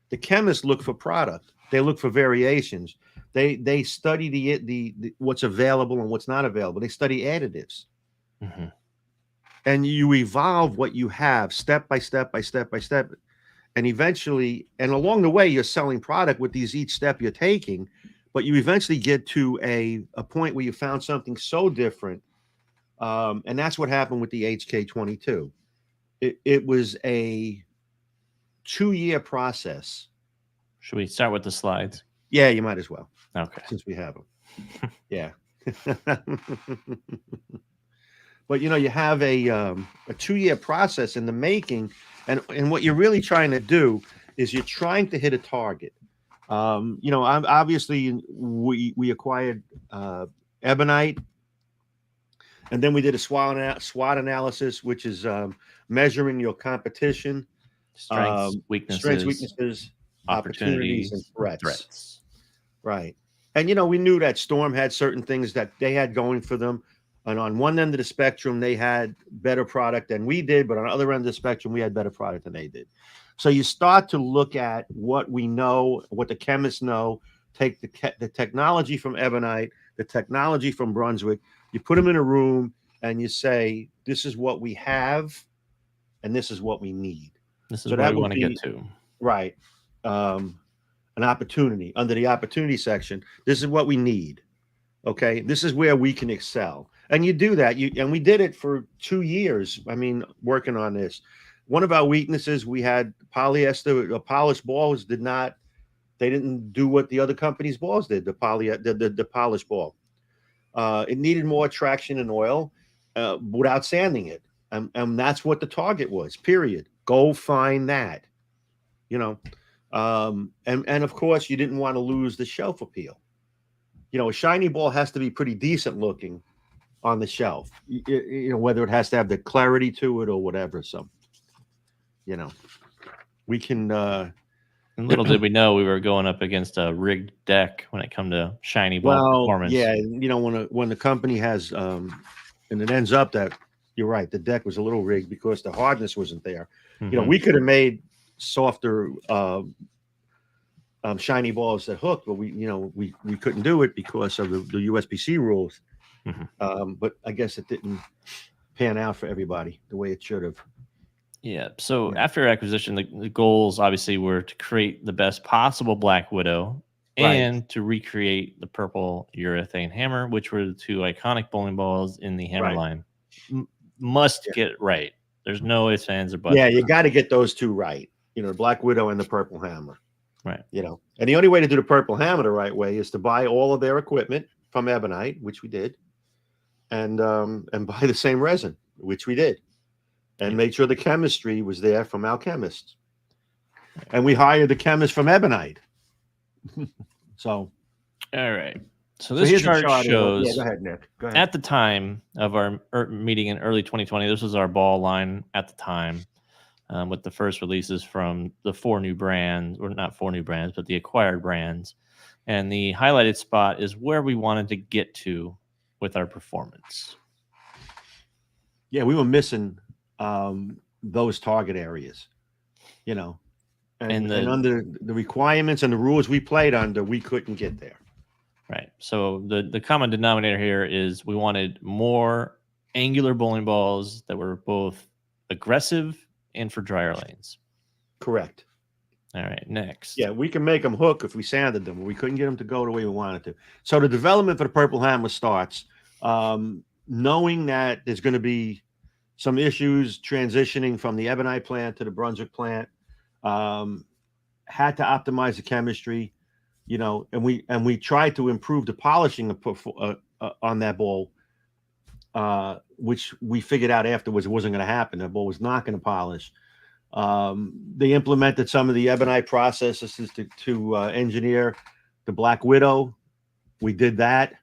The chemists look for product. They look for variations. They study the what's available and what's not available. They study additives. Mm-hmm. And you evolve what you have step by step by step by step. And eventually, and along the way, you're selling product with these each step you're taking, but you eventually get to a point where you found something so different. And that's what happened with the HK22. It was a 2-year process. Should we start with the slides? Yeah, you might as well. Okay. Since we have them. Yeah. But you have a 2-year process in the making, and what you're really trying to do is you're trying to hit a target. Obviously we acquired Ebonite, and then we did a SWOT analysis, which is measuring your competition, strengths, weaknesses, opportunities, and threats. Right. And we knew that Storm had certain things that they had going for them. And on one end of the spectrum, they had better product than we did, but on the other end of the spectrum, we had better product than they did. So you start to look at what we know, what the chemists know, take the technology from Ebonite, the technology from Brunswick, you put them in a room and you say, this is what we have, and this is what we need. This is what we want to get to. Right. An opportunity. Under the opportunity section, this is what we need. Okay. This is where we can excel. And you do that. And we did it for 2 years. I mean, working on this. One of our weaknesses, we had polyester, polished balls they didn't do what the other company's balls did, the polished ball. It needed more traction and oil without sanding it. And that's what the target was, period. Go find that, and of course you didn't want to lose the shelf appeal. A shiny ball has to be pretty decent looking on the shelf, whether it has to have the clarity to it or whatever. So, we can, and little did we know we were going up against a rigged deck when it come to shiny ball performance. Yeah, when the company has and it ends up that you're right, the deck was a little rigged because the hardness wasn't there. Mm-hmm. We could have made softer shiny balls that hook, but we couldn't do it because of the USPC rules. Mm-hmm. But I guess it didn't pan out for everybody the way it should have. Yeah. So after acquisition, the goals obviously were to create the best possible Black Widow and to recreate the purple urethane hammer, which were the 2 iconic bowling balls in the hammer line. Must get right. There's no ifs, ands, or buts. Yeah, you got to get those 2 right. The Black Widow and the purple hammer. Right. And the only way to do the purple hammer the right way is to buy all of their equipment from Ebonite, which we did, and buy the same resin, which we did. And make sure the chemistry was there from our chemists. And we hired the chemist from Ebonite. So. All right. So this chart shows, yeah, go ahead, Nick. Go ahead. At the time of our meeting in early 2020, this was our ball line at the time, with the first releases from the 4 new brands, or not 4 new brands, but the acquired brands. And the highlighted spot is where we wanted to get to with our performance. Yeah, we were missing those target areas, and under the requirements and the rules we played under, we couldn't get there. Right. So the common denominator here is we wanted more angular bowling balls that were both aggressive and for drier lanes. Correct. All right. Next. Yeah, we can make them hook if we sanded them. We couldn't get them to go the way we wanted to. So the development for the purple hammer starts knowing that there's going to be some issues transitioning from the Ebonite plant to the Brunswick plant. Had to optimize the chemistry, and we tried to improve the polishing on that ball, which we figured out afterwards it wasn't going to happen. That ball was not going to polish. They implemented some of the Ebonite processes to engineer the Black Widow. We did that.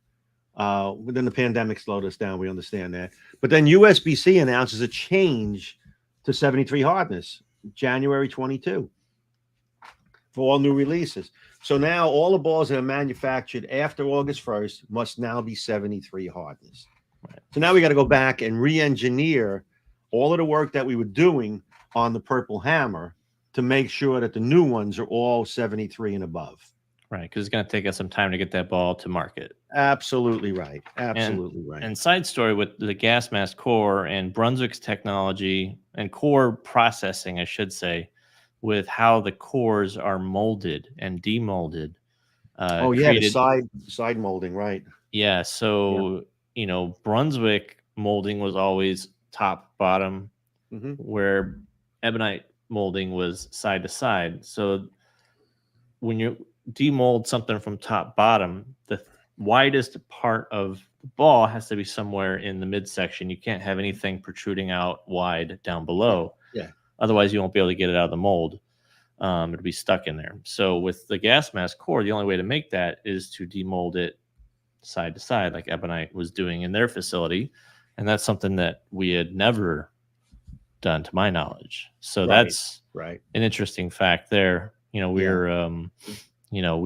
Then the pandemic slowed us down. We understand that. But then USBC announces a change to 73 hardness, January 22 for all new releases. So now all the balls that are manufactured after August 1st must now be 73 hardness. Right. So now we got to go back and re-engineer all of the work that we were doing on the Purple Hammer to make sure that the new ones are all 73 and above. Right, because it's going to take us some time to get that ball to market. Absolutely right. Absolutely right. And side story with the gas mask core and Brunswick's technology and core processing, I should say, with how the cores are molded and demolded. The side molding, right? Yeah, so Brunswick molding was always top bottom, where ebonite molding was side to side. So when you demold something from top bottom, the widest part of the ball has to be somewhere in the midsection. You can't have anything protruding out wide down below. Yeah. Otherwise, you won't be able to get it out of the mold. It'll be stuck in there. So with the gas mask core, the only way to make that is to demold it side to side, like Ebonite was doing in their facility. And that's something that we had never done, to my knowledge. So that's an interesting fact there. We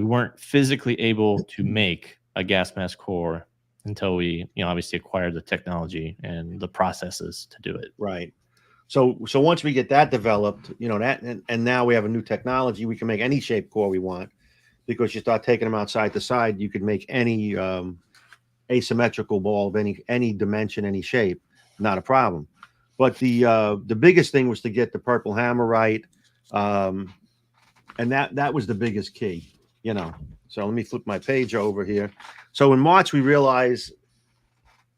weren't physically able to make a gas mask core until we, obviously acquired the technology and the processes to do it. Right. So once we get that developed, that, and now we have a new technology, we can make any shape core we want, because you start taking them outside to side, you could make any asymmetrical ball of any dimension, any shape, not a problem. But the biggest thing was to get the Purple Hammer right. And that was the biggest key, So let me flip my page over here. So in March, we realized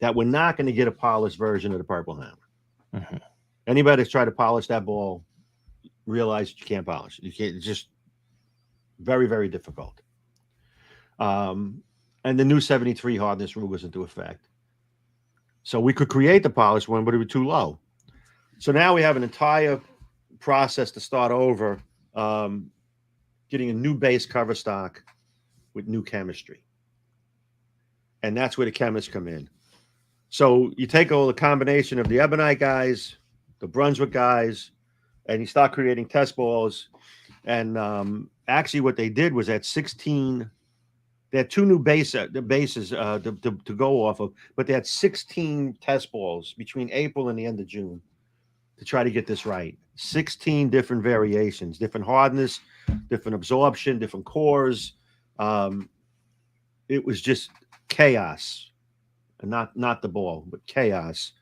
that we're not going to get a polished version of the Purple Hammer. Mm-hmm. Anybody that's tried to polish that ball realize you can't polish it. You can't. It's just very, very difficult. And the new 73 hardness rule goes into effect. So we could create the polished one, but it was too low. So now we have an entire process to start over, getting a new base cover stock with new chemistry. And that's where the chemists come in. So you take all the combination of the Ebonite guys, the Brunswick guys, and you start creating test balls. And actually what they did was at 16, they had two new bases to go off of, but they had 16 test balls between April and the end of June to try to get this right. 16 different variations, different hardness, different absorption, different cores. It was just chaos. And not the ball, but chaos.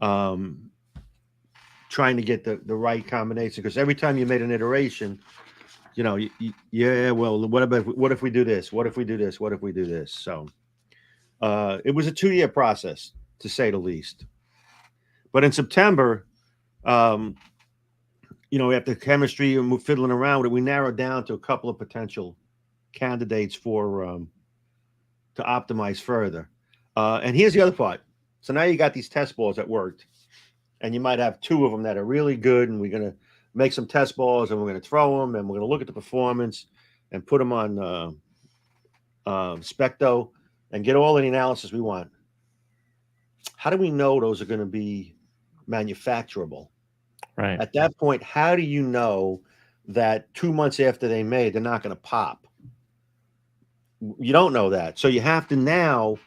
Trying to get the right combination, because every time you made an iteration, well, what if we do this? What if we do this? What if we do this? So it was a 2-year process, to say the least. But in September, after chemistry and fiddling around with it, we narrowed down to a couple of potential candidates for to optimize further. And here's the other part. So now you got these test balls that worked, and you might have 2 of them that are really good, and we're going to make some test balls, and we're going to throw them, and we're going to look at the performance and put them on Specto and get all the analysis we want. How do we know those are going to be manufacturable? Right. At that point, how do you know that 2 months after they made, they're not going to pop? You don't know that. So you have to now,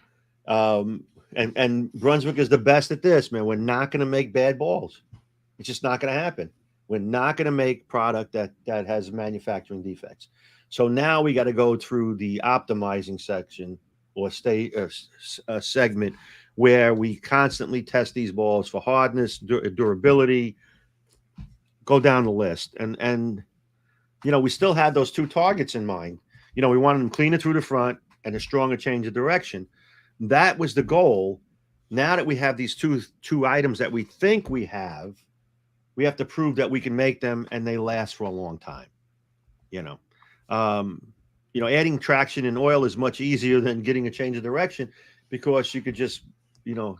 and Brunswick is the best at this, man. We're not going to make bad balls. It's just not going to happen. We're not going to make product that has manufacturing defects. So now we got to go through the optimizing section or segment where we constantly test these balls for hardness, durability, go down the list. And we still had those 2 targets in mind. We wanted them cleaner through the front and a stronger change of direction. That was the goal. Now that we have these two items that we think we have to prove that we can make them and they last for a long time. Adding traction in oil is much easier than getting a change of direction, because you could just,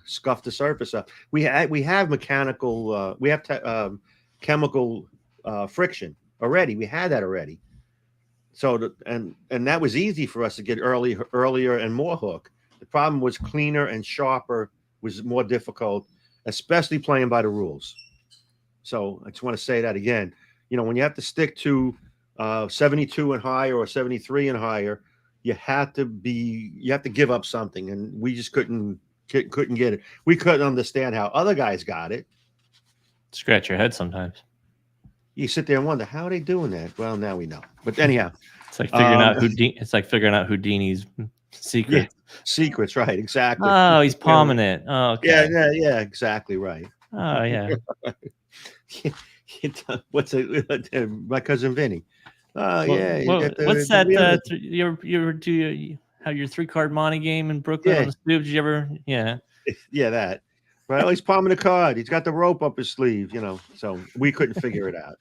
scuff the surface up. We have mechanical, chemical friction already. We had that already. So, and that was easy for us to get earlier and more hook. The problem was cleaner and sharper was more difficult, especially playing by the rules. So I just want to say that again. when you have to stick to 72 and higher or 73 and higher, you have to give up something, and we just couldn't get it. We couldn't understand how other guys got it. Scratch your head sometimes. You sit there and wonder how are they doing that. Well, now we know. But anyhow, it's like figuring out Houdini's secret. Yeah, secrets, right? Exactly. Oh, he's palming it. Oh, okay. Yeah, exactly right. Oh, yeah. What's my cousin Vinny? Oh, yeah. What's that? You have your 3-card Monte game in Brooklyn on the stoop? Did you ever? Yeah. Yeah, that. Right. Oh, he's palming the card. He's got the rope up his sleeve, so we couldn't figure it out.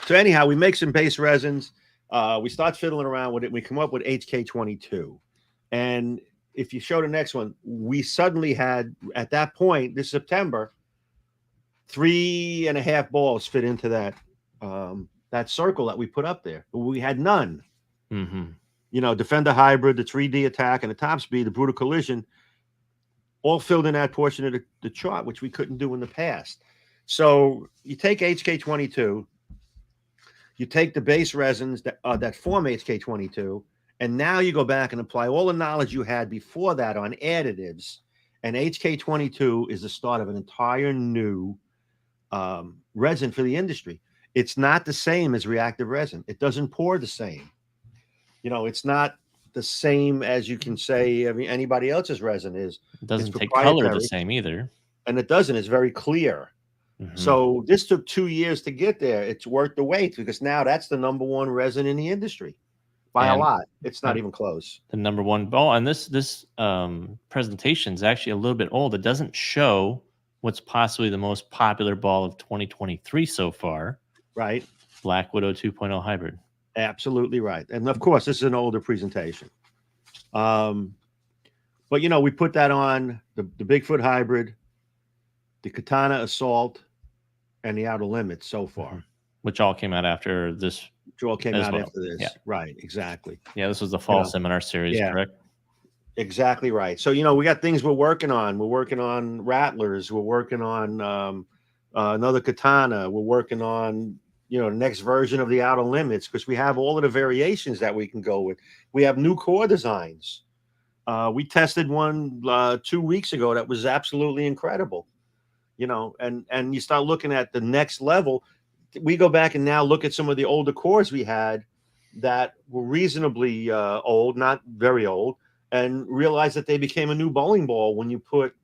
So anyhow, we make some base resins. We start fiddling around with it. We come up with HK22. And if you show the next one, we suddenly had, at that point, this September, 3.5 balls fit into that circle that we put up there. But we had none. Mm-hmm. Defender Hybrid, the 3D attack, and the top speed, the brutal collision, all filled in that portion of the chart, which we couldn't do in the past. So you take HK22, you take the base resins that form HK22, and now you go back and apply all the knowledge you had before that on additives, and HK22 is the start of an entire new resin for the industry. It's not the same as reactive resin. It doesn't pour the same. It's not the same as you can say anybody else's resin is. It doesn't take color the same either. And it doesn't. It's very clear. Mm-hmm. So this took 2 years to get there. It's worth the wait because now that's the number one resin in the industry by a lot. It's not even close. The number one ball. And this presentation is actually a little bit old. It doesn't show what's possibly the most popular ball of 2023 so far. Right. Black Widow 2.0 hybrid. Absolutely right. And of course, this is an older presentation. But we put that on the Bigfoot hybrid, the Katana Assault, and the Outer Limits so far. Which all came out after this. Which all came out after this. Yeah. Right, exactly. Yeah, this was the fall seminar series, correct? Exactly right. So, we got things we're working on. We're working on Rattlers. We're working on another Katana. We're working on the next version of the Outer Limits because we have all of the variations that we can go with. We have new core designs. We tested one 2 weeks ago that was absolutely incredible. And you start looking at the next level. We go back and now look at some of the older cores we had that were reasonably old, not very old, and realize that they became a new bowling ball when you put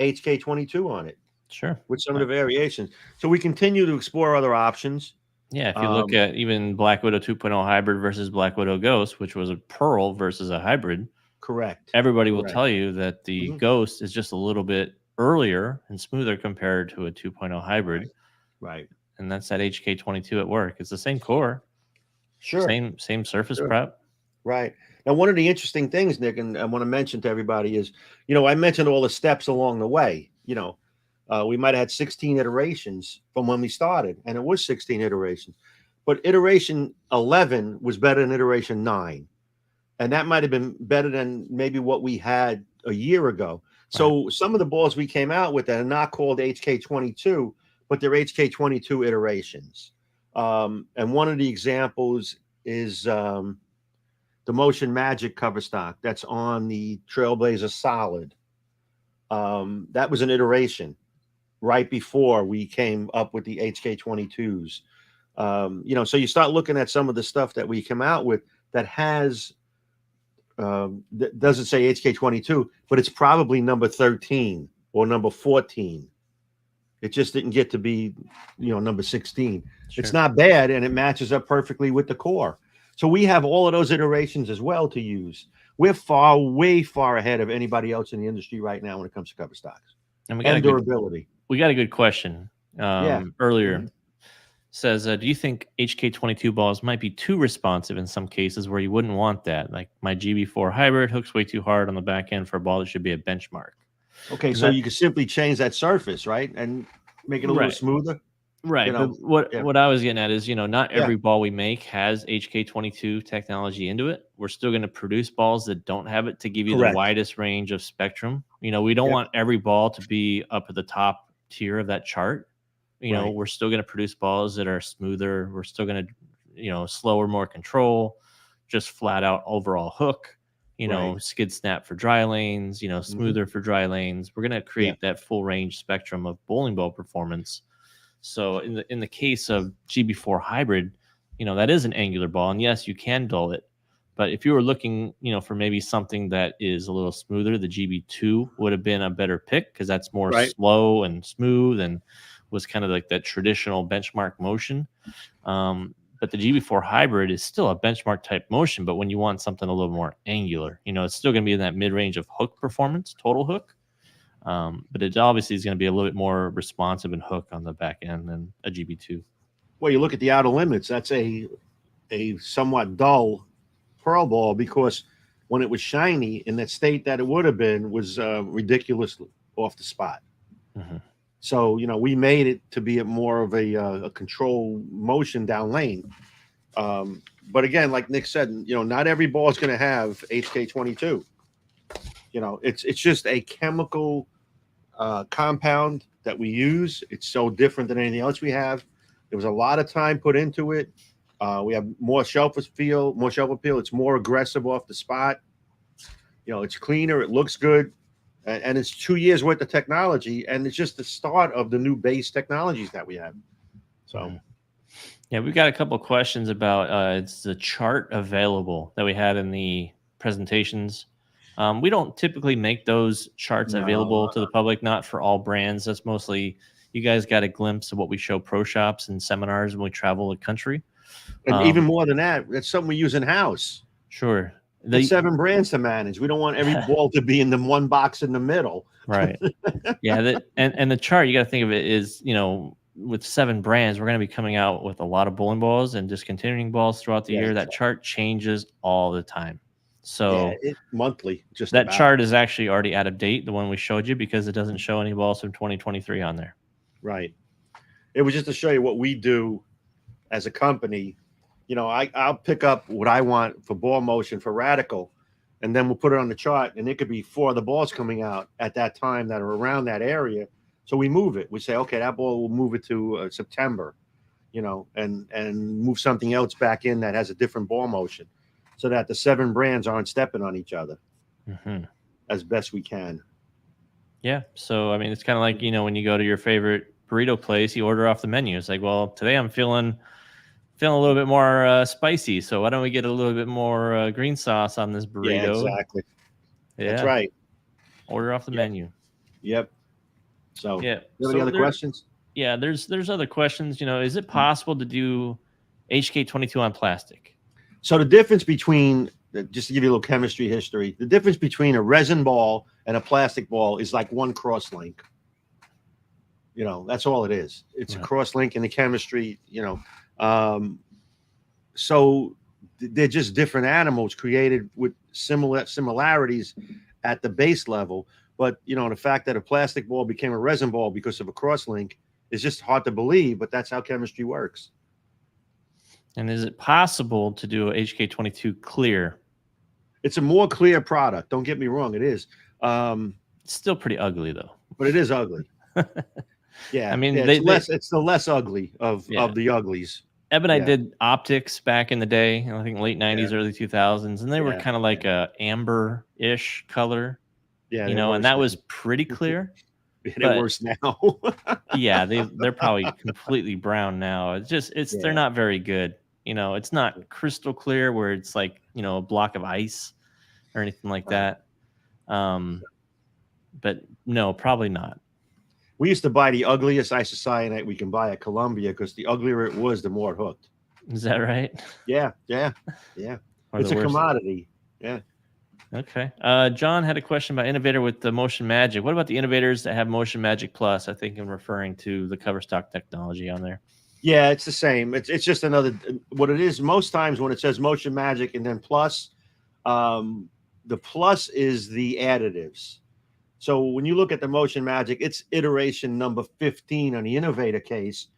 HK22 on it. Sure. With some of the variations. So we continue to explore other options. Yeah, if you look at even Black Widow 2.0 hybrid versus Black Widow Ghost, which was a pearl versus a hybrid. Correct. Everybody will tell you that the Ghost is just a little bit earlier and smoother compared to a 2.0 hybrid. Right. And that's that HK22 at work. It's the same core. Sure. Same surface prep. Right. Now, one of the interesting things, Nick, and I want to mention to everybody is, I mentioned all the steps along the way. We might have had 16 iterations from when we started, and it was 16 iterations. But iteration 11 was better than iteration 9. And that might have been better than maybe what we had a year ago. So some of the balls we came out with that are not called HK22, but they're HK22 iterations. And one of the examples is the Motion Magic cover stock that's on the Trailblazer Solid. That was an iteration right before we came up with the HK22s. So you start looking at some of the stuff that we come out with that has that doesn't say HK22, but it's probably number 13 or number 14. It just didn't get to be, number 16. Sure. It's not bad, and it matches up perfectly with the core. So we have all of those iterations as well to use. We're way far ahead of anybody else in the industry right now when it comes to cover stocks and durability. We got a good question earlier. Says, do you think HK22 balls might be too responsive in some cases where you wouldn't want that? Like my GB4 hybrid hooks way too hard on the back end for a ball that should be a benchmark. Okay, so you could simply change that surface, right, and make it a little smoother. Right. What I was getting at is, not every ball we make has HK22 technology into it. We're still going to produce balls that don't have it to give you the widest range of spectrum. We don't want every ball to be up at the top tier of that chart. we're still going to produce balls that are smoother. We're still going to, slower, more control, just flat out overall hook, skid snap for dry lanes, smoother for dry lanes. We're going to create that full range spectrum of bowling ball performance. So in the case of GB4 hybrid, that is an angular ball, and yes, you can dull it. But if you were looking, for maybe something that is a little smoother, the GB2 would have been a better pick because that's more slow and smooth and was kind of like that traditional benchmark motion. But the GB4 hybrid is still a benchmark type motion, but when you want something a little more angular, it's still going to be in that mid-range of hook performance, total hook. But it obviously is going to be a little bit more responsive and hook on the back end than a GB2. Well, you look at the outer limits, that's a somewhat dull pearl ball because when it was shiny in that state that it would have been was ridiculous off the spot. So, we made it to be more of a control motion down lane. But again, like Nick said, not every ball is going to have HK22. It's just a chemical compound that we use. It's so different than anything else we have. There was a lot of time put into it. We have more shelf appeal. It's more aggressive off the spot. It's cleaner. It looks good. And it's 2 years worth of technology. And it's just the start of the new base technologies that we have. So, yeah, we've got a couple of questions about it's the chart available that we had in the presentations. We don't typically make those charts available to the public, not for all brands. That's mostly you guys got a glimpse of what we show pro shops and seminars when we travel the country. And even more than that, that's something we use in house. Sure. There's 7 brands to manage. We don't want every ball to be in the one box in the middle. Right. Yeah. And the chart, you got to think of it is, with 7 brands, we're going to be coming out with a lot of bowling balls and discontinuing balls throughout the year. That chart changes all the time. So monthly, just that chart is actually already out of date, the one we showed you, because it doesn't show any balls from 2023 on there. Right. It was just to show you what we do as a company. I'll pick up what I want for ball motion for Radical, and then we'll put it on the chart, and it could be 4 of the balls coming out at that time that are around that area. So we move it. We say, okay, that ball, we'll move it to September, and move something else back in that has a different ball motion so that the 7 brands aren't stepping on each other as best we can. Yeah. So, I mean, it's kind of like, when you go to your favorite burrito place, you order off the menu. It's like, well, today I'm feeling a little bit more spicy. So why don't we get a little bit more green sauce on this burrito? Yeah, exactly. Yeah. That's right. Order off the menu. Yep. So, yeah. Any other questions? Yeah, there's other questions. Is it possible to do HK22 on plastic? So the difference between, just to give you a little chemistry history, the difference between a resin ball and a plastic ball is like one cross link. That's all it is. It's a cross link in the chemistry, so they're just different animals created with similarities at the base level. But, the fact that a plastic ball became a resin ball because of a cross link is just hard to believe, but that's how chemistry works. And is it possible to do a HK22 clear? It's a more clear product. Don't get me wrong. It is. It's still pretty ugly, though. But it is ugly. Yeah. I mean, it's the less ugly of the uglies. Eb and I did optics back in the day, I think late 90s, early 2000s, and they were kind of like a amber-ish color. Yeah. And that was pretty clear. They're worse now. Yeah, they're probably completely brown now. They're not very good. It's not crystal clear where it's like, a block of ice or anything like that. But no, probably not. We used to buy the ugliest isocyanate we can buy at Columbia because the uglier it was, the more it hooked. Is that right? Yeah. It's a commodity. Yeah. Okay. John had a question about Innovator with the Motion Magic. What about the innovators that have Motion Magic Plus? I think I'm referring to the cover stock technology on there. Yeah, it's the same. It's just another. What it is most times when it says Motion Magic and then Plus, the Plus is the additives. So when you look at the Motion Magic, it's iteration number 15 on the Innovator case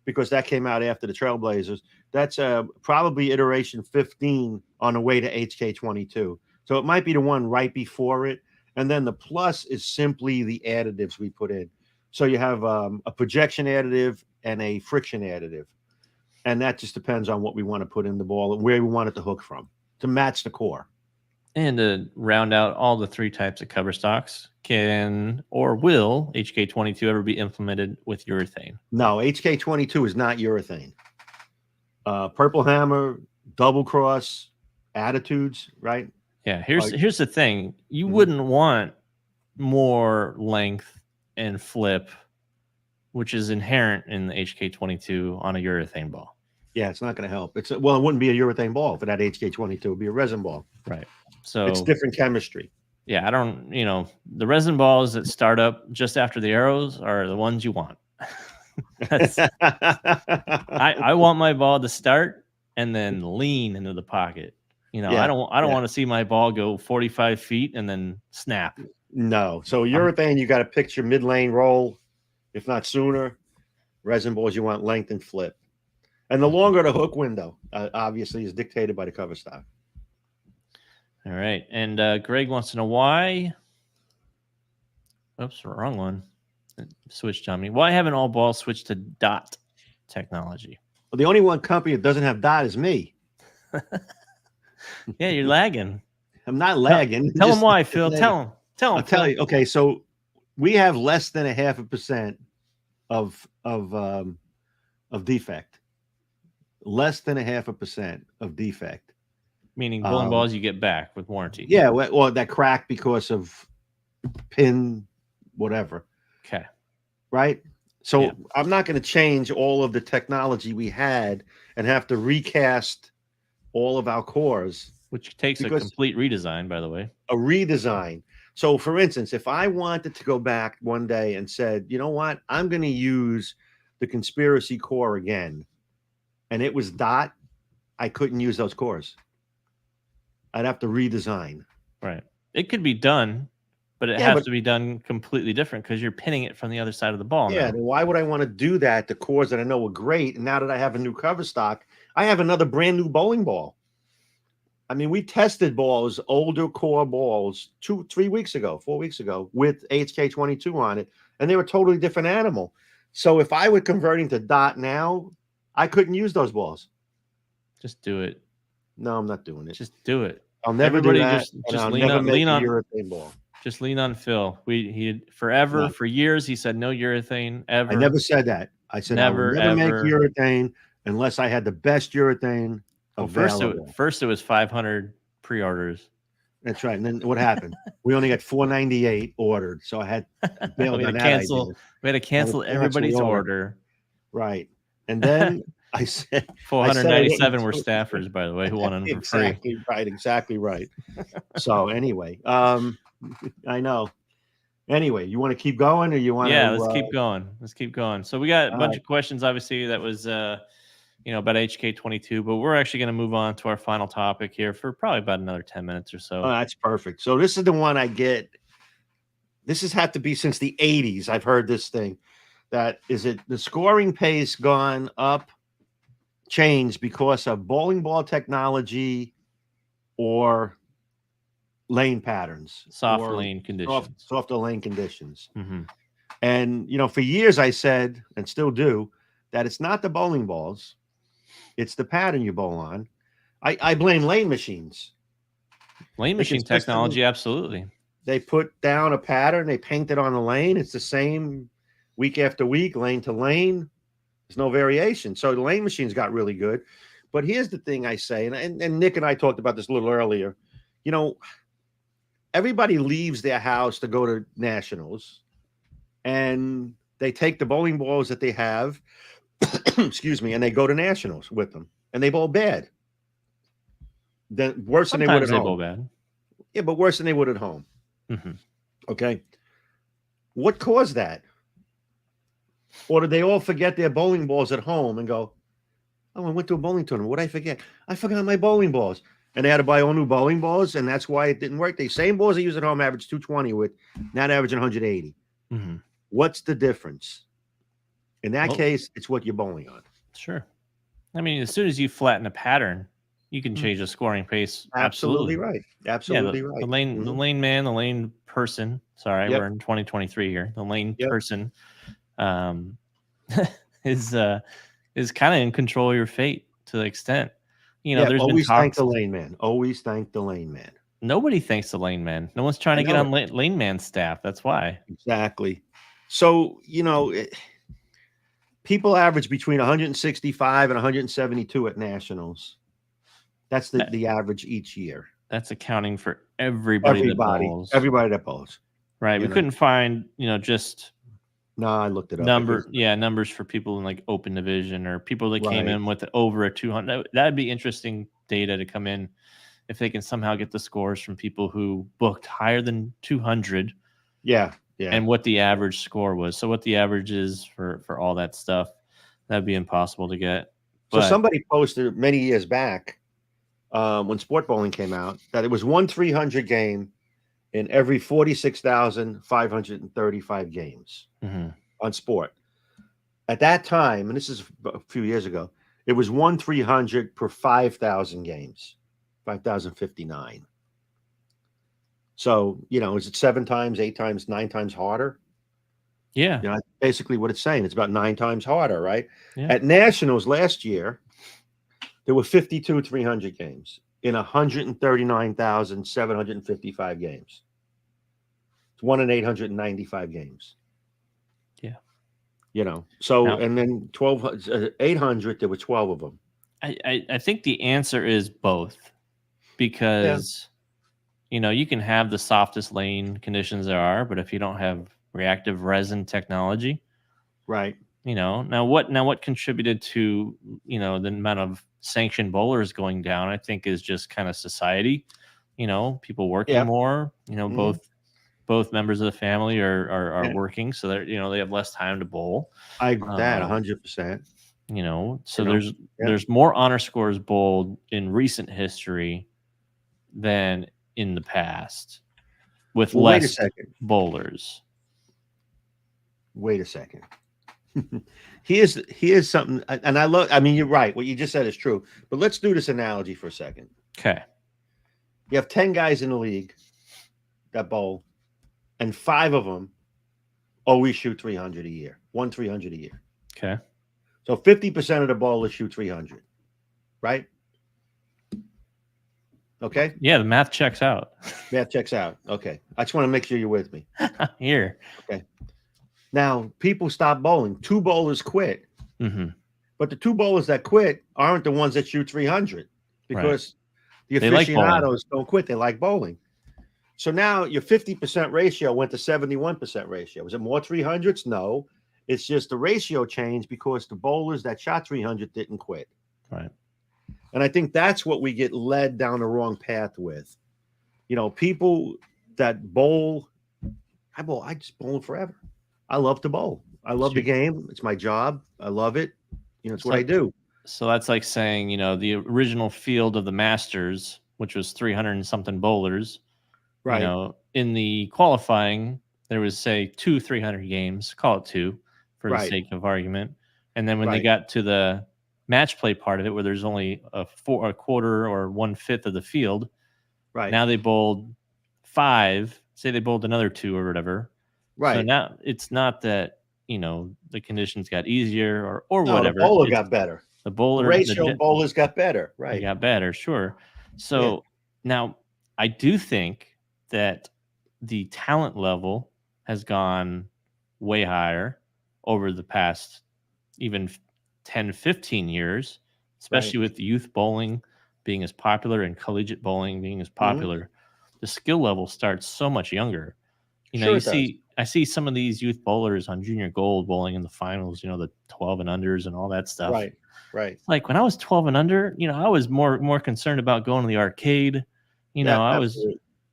because that came out after the Trailblazers. That's probably iteration 15 on the way to HK22. So it might be the one right before it. And then the Plus is simply the additives we put in. So you have a projection additive, and a friction additive. And that just depends on what we want to put in the ball and where we want it to hook from to match the core. And to round out all the 3 types of cover stocks, can or will HK22 ever be implemented with urethane? No, HK22 is not urethane. Purple Hammer, Double Cross, Attitudes, right? Yeah, here's the thing. You wouldn't want more length and flip, which is inherent in the HK22 on a urethane ball. Yeah, it's not going to help. It wouldn't be a urethane ball for that HK22. It would be a resin ball. Right. So it's different chemistry. Yeah, I don't, the resin balls that start up just after the arrows are the ones you want. I want my ball to start and then lean into the pocket. I don't want to see my ball go 45 feet and then snap. No. So urethane, you got to picture mid-lane roll, if not sooner. Resin balls, you want length and flip. And the longer the hook window, obviously, is dictated by the cover stock. All right. And Greg wants to know why. Oops, wrong one. Switched on me. Why haven't all balls switched to dot technology? Well, the only one company that doesn't have dot is me. Yeah, you're lagging. I'm not lagging. Tell them why, Phil. Tell them. I'll tell you. Okay, so we have less than 0.5% of defect. Less than 0.5% of defect. Meaning bowling balls you get back with warranty. Yeah, well, that crack because of pin, whatever. Okay. Right? So I'm not going to change all of the technology we had and have to recast all of our cores. Which takes a complete redesign, by the way. A redesign. So, for instance, if I wanted to go back one day and said, you know what, I'm going to use the conspiracy core again, and it was dot, I couldn't use those cores. I'd have to redesign. Right. It could be done, but it has to be done completely different because you're pinning it from the other side of the ball. Yeah. Then why would I want to do that? The cores that I know are great. And now that I have a new cover stock, I have another brand new bowling ball. I mean, we tested balls, older core balls, 4 weeks ago, with HK22 on it, and they were a totally different animal. So if I were converting to dot now, I couldn't use those balls. Just do it. No, I'm not doing it. Just do it. I'll never do that. Just lean on urethane ball. Just lean on Phil. He forever for years he said no urethane ever. I never said that. I said never make urethane unless I had the best urethane available. First it was 500 pre-orders. That's right. And then what happened? We only got 498 ordered, so I had we had to cancel everybody's order. Right. And then I said 497 were staffers, by the way, who wanted them for free. Exactly right. So anyway, I know. Anyway, you want to keep going, or you want? Yeah, let's keep going. Let's keep going. So we got a bunch of questions. Obviously, that was about HK22, but we're actually going to move on to our final topic here for probably about another 10 minutes or so. Oh, that's perfect. So this is the one I get. This has had to be since the 80s. I've heard this thing. That is it. The scoring pace gone up, changed because of bowling ball technology or lane patterns, soft lane conditions, softer lane conditions. Mm-hmm. And for years I said, and still do, that it's not the bowling balls, it's the pattern you bowl on. I blame lane machines. Lane machine technology, absolutely. They put down a pattern, they paint it on the lane. It's the same week after week, lane to lane. There's no variation. So the lane machines got really good. But here's the thing I say, and Nick and I talked about this a little earlier. Everybody leaves their house to go to nationals, and they take the bowling balls that they have, excuse me, and they go to nationals with them, and they bowl bad. Then worse than they would at home. Bowl bad. Yeah, but worse than they would at home. Mm-hmm. Okay. What caused that? Or did they all forget their bowling balls at home and go, oh, I went to a bowling tournament. What did I forget? I forgot my bowling balls. And they had to buy all new bowling balls, and that's why it didn't work. The same balls they use at home average 220 with, not averaging 180. Mm-hmm. What's the difference? In that case, it's what you're bowling on. Sure. I mean, as soon as you flatten a pattern, you can change the scoring pace. Absolutely right. Absolutely right. The lane man, the lane person. Sorry, we're in 2023 here. The lane person is kind of in control of your fate to the extent. Yeah, There's been always thank talks. the lane man. Always thank the lane man. Nobody thanks the lane man. No one's trying I to get know on it. lane man staff. That's why. Exactly. So, people average between 165 and 172 at nationals. That's That, the average each year. that's accounting for everybody that bowls. Everybody that bowls. Right. We couldn't find, just No, I looked it up. numbers for people in like open division or people that came Right. in with over a 200. That'd be interesting data to come in if they can somehow get the scores from people who booked higher than 200. Yeah. Yeah. And what the average score was. So what the average is for all that stuff, that'd be impossible to get. So somebody posted many years back when sport bowling came out that it was 1/300 game in every 46,535 games on sport. At that time, and this is a few years ago, it was 1/300 per 5,000 games, 5,059. So, is it 7 times, 8 times, 9 times harder? Yeah. That's basically what it's saying. It's about 9 times harder, right? Yeah. At nationals last year, there were 52 300 games in 139,755 games. It's 1 in 895 games. Yeah. So now, and then 800, there were 12 of them. I think the answer is both because, you can have the softest lane conditions there are, but if you don't have reactive resin technology, right. Now what contributed to, the amount of sanctioned bowlers going down, I think is just kind of society, people working more, both members of the family are working. So they're, they have less time to bowl. I agree with that 100%. So there's more honor scores bowled in recent history than in the past with less bowlers. Wait a second. Here's something, and I mean, you're right. What you just said is true. But let's do this analogy for a second. Okay. You have 10 guys in the league that bowl, and 5 of them always shoot 300 a year. 1/300 a year. Okay. So 50% of the bowlers shoot 300, right? Okay. Yeah, the math checks out. Math checks out. Okay. I just want to make sure you're with me. Here. Okay. Now, people stop bowling. 2 bowlers quit. But the 2 bowlers that quit aren't the ones that shoot 300 because the aficionados don't quit. They like bowling. So now your 50% ratio went to 71% ratio. Was it more 300s? No. It's just the ratio changed because the bowlers that shot 300 didn't quit. Right. And I think that's what we get led down the wrong path with. People that bowl, I just bowl forever. I love to bowl. I love the game. It's my job. I love it. It's what I do. So that's like saying, the original field of the Masters, which was 300 and something bowlers, right. In the qualifying, there was, say, 2 300 games, call it 2 for the sake of argument. And then when they got to the match play part of it, where there's only a quarter or 1/5 of the field, now they bowled 5, say they bowled another 2 or whatever. So now it's not that, the conditions got easier or whatever. The bowler got better. The bowler ratio of bowlers got better. Right. They got better, sure. So now I do think that the talent level has gone way higher over the past even 10, 15 years, especially with youth bowling being as popular and collegiate bowling being as popular. The skill level starts so much younger. I see some of these youth bowlers on junior gold bowling in the finals, the 12 and unders and all that stuff. Right. Like when I was 12 and under, I was more concerned about going to the arcade. I was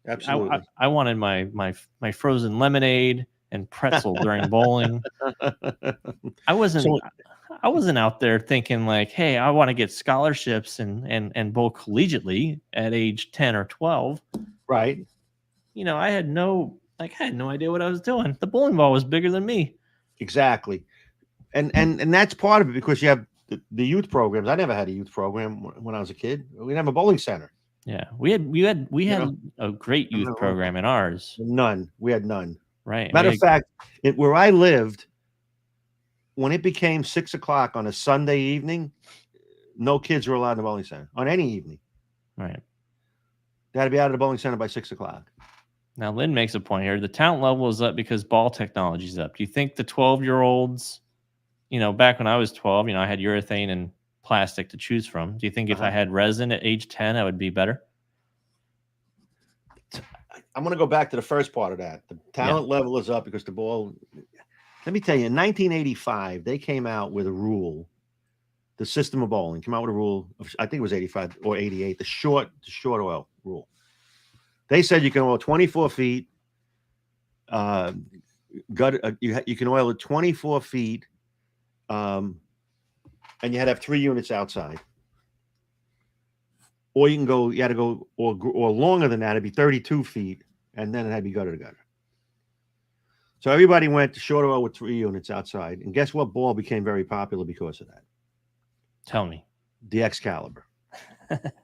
absolutely. I wanted my frozen lemonade and pretzel during bowling. I wasn't out there thinking like, hey, I want to get scholarships and bowl collegiately at age 10 or 12. Right. I had no idea what I was doing. The bowling ball was bigger than me. Exactly. And that's part of it because you have the youth programs. I never had a youth program when I was a kid. We didn't have a bowling center. Yeah. We had a great youth program in ours. None. We had none. Right. Matter of fact, where I lived, when it became 6 o'clock on a Sunday evening, no kids were allowed in the bowling center on any evening. Right. They had to be out of the bowling center by 6 o'clock. Now, Lynn makes a point here. The talent level is up because ball technology is up. Do you think the 12-year-olds, back when I was 12, I had urethane and plastic to choose from. Do you think if I had resin at age 10, I would be better? I'm going to go back to the first part of that. The talent level is up because the ball. Let me tell you, in 1985, they came out with a rule. The system of bowling came out with a rule of, I think it was 85 or 88, the short oil rule. They said you can oil 24 feet. You can oil it 24 feet, and you had to have 3 units outside. Or you had to go, or longer than that, it'd be 32 feet, and then it had to be gutter to gutter. So everybody went to short oil with 3 units outside, and guess what ball became very popular because of that? Tell me. The Excalibur.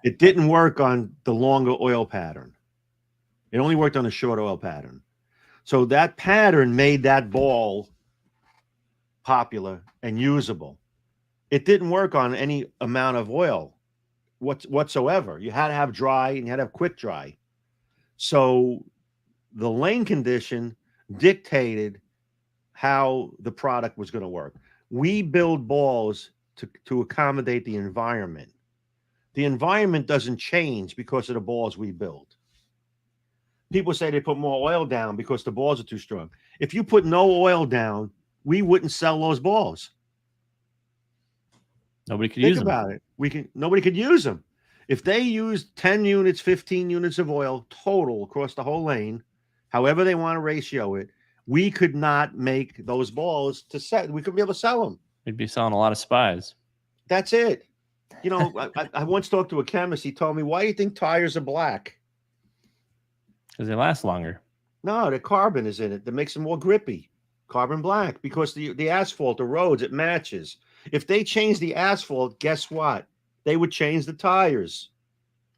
It didn't work on the longer oil pattern. It only worked on the short oil pattern. So that pattern made that ball popular and usable. It didn't work on any amount of oil whatsoever. You had to have dry and you had to have quick dry. So the lane condition dictated how the product was going to work. We build balls to accommodate the environment. The environment doesn't change because of the balls we build. People say they put more oil down because the balls are too strong. If you put no oil down, we wouldn't sell those balls. Nobody could use them. Think about it. Nobody could use them. If they used 10 units, 15 units of oil total across the whole lane, however they want to ratio it, we could not make those balls to sell. We couldn't be able to sell them. We'd be selling a lot of Spies. That's it. I once talked to a chemist. He told me, why do you think tires are black? Because they last longer. No, the carbon is in it that makes them more grippy. Carbon black, because the asphalt, the roads, it matches. If they change the asphalt, guess what? They would change the tires.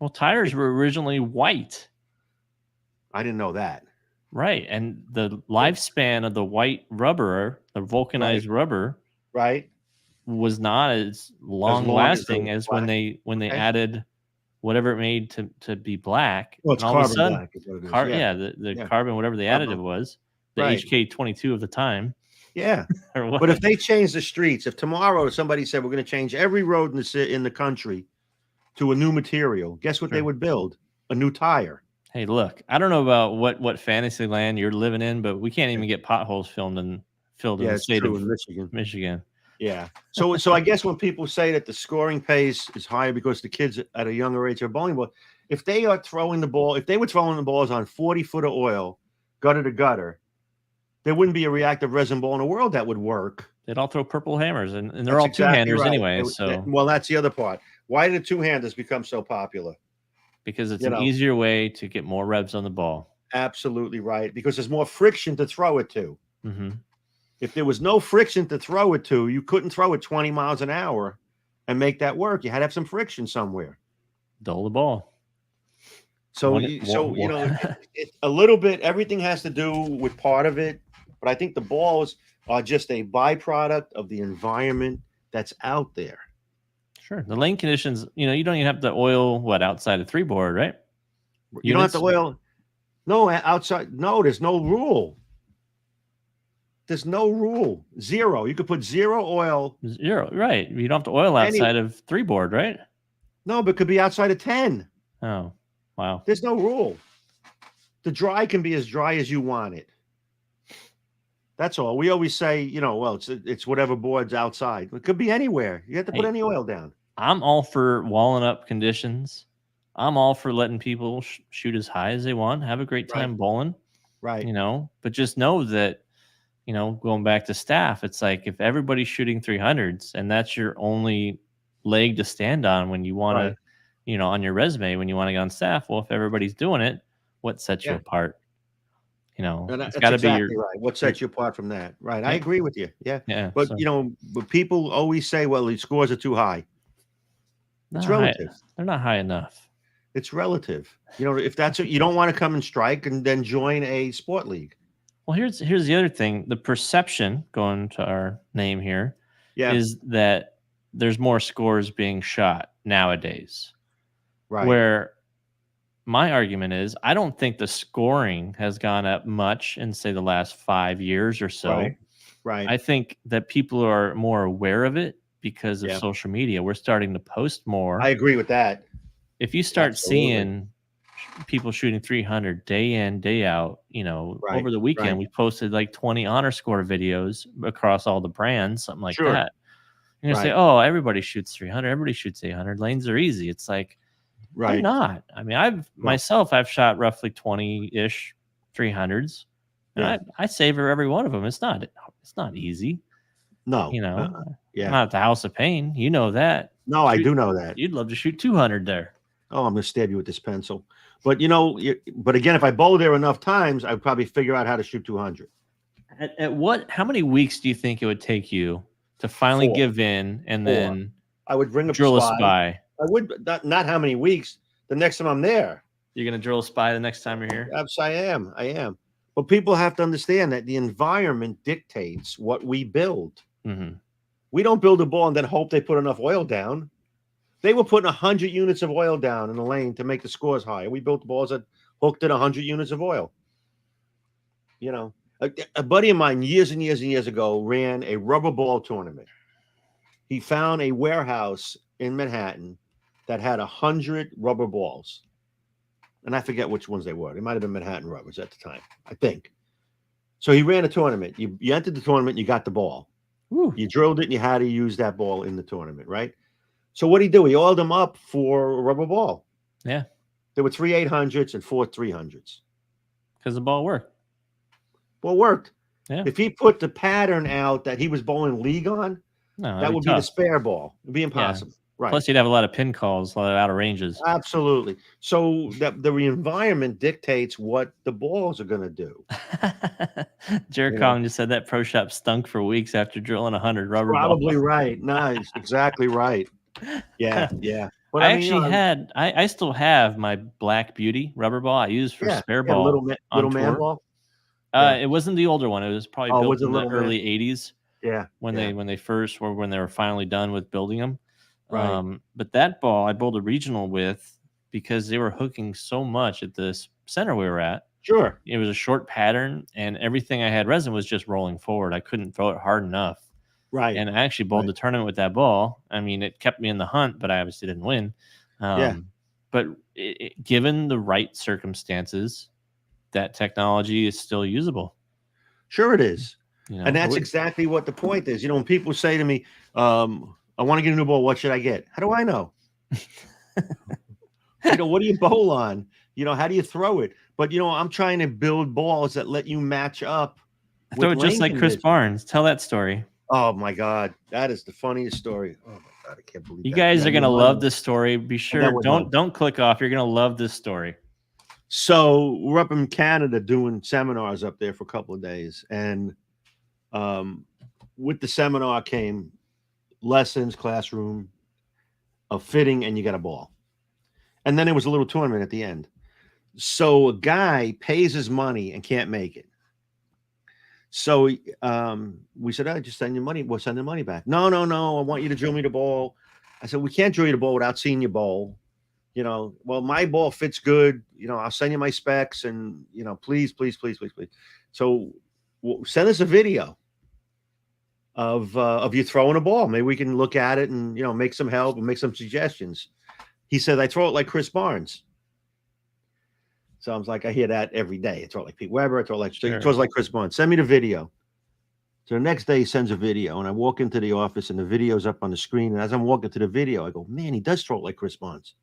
Well, tires were originally white. I didn't know that. Right. And the lifespan of the white rubber, the vulcanized rubber, was not as long lasting as when they added whatever it made to be black. Well, it's carbon black. Is what it is. The carbon, whatever the additive was, the HK22 of the time. Yeah. But if they change the streets, if tomorrow somebody said we're going to change every road in the country to a new material, guess what they would build? A new tire. Hey, look, I don't know about what fantasy land you're living in, but we can't even get potholes filled in the state of Michigan. Yeah. So I guess when people say that the scoring pace is higher because the kids at a younger age are bowling ball, if they were throwing the balls on 40 foot of oil, gutter to gutter, there wouldn't be a reactive resin ball in the world that would work. They'd all throw purple hammers, and they're all two-handers anyway. Well, that's the other part. Why did two-handers become so popular? Because it's an easier way to get more revs on the ball. Absolutely right. Because there's more friction to throw it to. Mm-hmm. If there was no friction to throw it to, you couldn't throw it 20 miles an hour and make that work. You had to have some friction somewhere. Dull the ball. So it's a little bit, everything has to do with part of it, but I think the balls are just a byproduct of the environment that's out there. Sure. The lane conditions, you don't even have to oil outside of 3-board, right? You don't have to oil. No, outside. No, there's no rule. There's no rule. 0. You could put 0 oil. 0, right. You don't have to oil outside of 3-board, right? No, but it could be outside of 10. Oh, wow. There's no rule. The dry can be as dry as you want it. That's all. We always say, it's whatever board's outside. It could be anywhere. You have to put any oil down. I'm all for walling up conditions. I'm all for letting people shoot as high as they want, have a great time bowling. Right. But just know that, going back to staff, it's like if everybody's shooting 300s and that's your only leg to stand on when you want to, on your resume, when you want to get on staff, well, if everybody's doing it, what sets you apart? It's got to be right. What sets you apart from that? Right. I agree with you. Yeah. Yeah. But, but people always say, well, the scores are too high. It's relative. They're not high enough. It's relative. If that's what you don't want to come and strike and then join a sport league. Well, here's the other thing. The perception, going to our name here, Yeah. is that there's more scores being shot nowadays. Right. Where my argument is, I don't think the scoring has gone up much in, say, the last 5 years or so. Right. Right. I think that people are more aware of it because of Yeah. social media. We're starting to post more. I agree with that. If you start Absolutely. seeing people shooting 300 day in, day out, Right. over the weekend, Right. we posted like 20 honor score videos across all the brands, something like Sure. that. You're gonna say, Right. oh, everybody shoots 300, everybody shoots 800. Lanes are easy. It's like, they're Right. not. I mean, I've shot roughly 20-ish 300s. Yeah. And I savor every one of them. It's not easy. No. I'm Yeah. not at the House of Pain. You know that. No, I do know that. You'd love to shoot 200 there. Oh, I'm going to stab you with this pencil. But but again, if I bowl there enough times, I'd probably figure out how to shoot 200. How many weeks do you think it would take you to finally 4. give in and 4. then I would bring up drill a spy? I would not how many weeks. The next time I'm there. You're going to drill a spy the next time you're here? Yes, I am. But people have to understand that the environment dictates what we build. Mm-hmm. We don't build a ball and then hope they put enough oil down. They were putting 100 units of oil down in the lane to make the scores higher. We built balls that hooked at 100 units of oil. A buddy of mine years and years and years ago ran a rubber ball tournament. He found a warehouse in Manhattan that had 100 rubber balls. And I forget which ones they were. They might have been Manhattan rubbers at the time, I think. So he ran a tournament. You entered the tournament, you got the ball. Woo. You drilled it, and you had to use that ball in the tournament, right? So what did he do? He oiled them up for a rubber ball. Yeah. There were 3 800s and 4 300s. Because the ball worked. Well, it worked. Yeah. If he put the pattern out that he was bowling league on, that would be the spare ball. It'd be impossible. Yeah. Right. Plus, you'd have a lot of pin calls, a lot of out of ranges. Absolutely. So that the environment dictates what the balls are going to do. Jared Kong just said that pro shop stunk for weeks after drilling 100 rubber balls. Probably right. Nice. Exactly right. Yeah. Yeah. But I still have my Black Beauty rubber ball I use for spare ball. Little man ball. It wasn't the older one. It was probably built in the early 80s. Yeah. When they were finally done with building them. Right. But that ball I bowled a regional with because they were hooking so much at this center we were at. Sure. It was a short pattern and everything I had resin was just rolling forward. I couldn't throw it hard enough. Right. And I actually bowled the tournament with that ball. I mean, it kept me in the hunt, but I obviously didn't win. But given the right circumstances, that technology is still usable. Sure it is. And that's exactly what the point is. When people say to me, I want to get a new ball, what should I get? How do I know? What do you bowl on? How do you throw it? But, I'm trying to build balls that let you match up. Throw it just like Chris Barnes. Tell that story. Oh, my God. That is the funniest story. Oh, my God. I can't believe you guys are going to love this story. Be sure. Don't click off. You're going to love this story. So we're up in Canada doing seminars up there for a couple of days. And with the seminar came lessons, classroom, a fitting, and you got a ball. And then there was a little tournament at the end. So a guy pays his money and can't make it. So we said, just send your money. We'll send the money back. No. I want you to drill me the ball. I said, we can't drill you the ball without seeing your bowl. Well, my ball fits good. I'll send you my specs and, please. So send us a video of you throwing a ball. Maybe we can look at it and, make some help and make some suggestions. He said, I throw it like Chris Barnes. So I was like, I hear that every day. I throw it like Pete Weber. I throw it like Chris Barnes. Send me the video. So the next day he sends a video and I walk into the office and the video's up on the screen. And as I'm walking to the video, I go, man, he does throw it like Chris Barnes.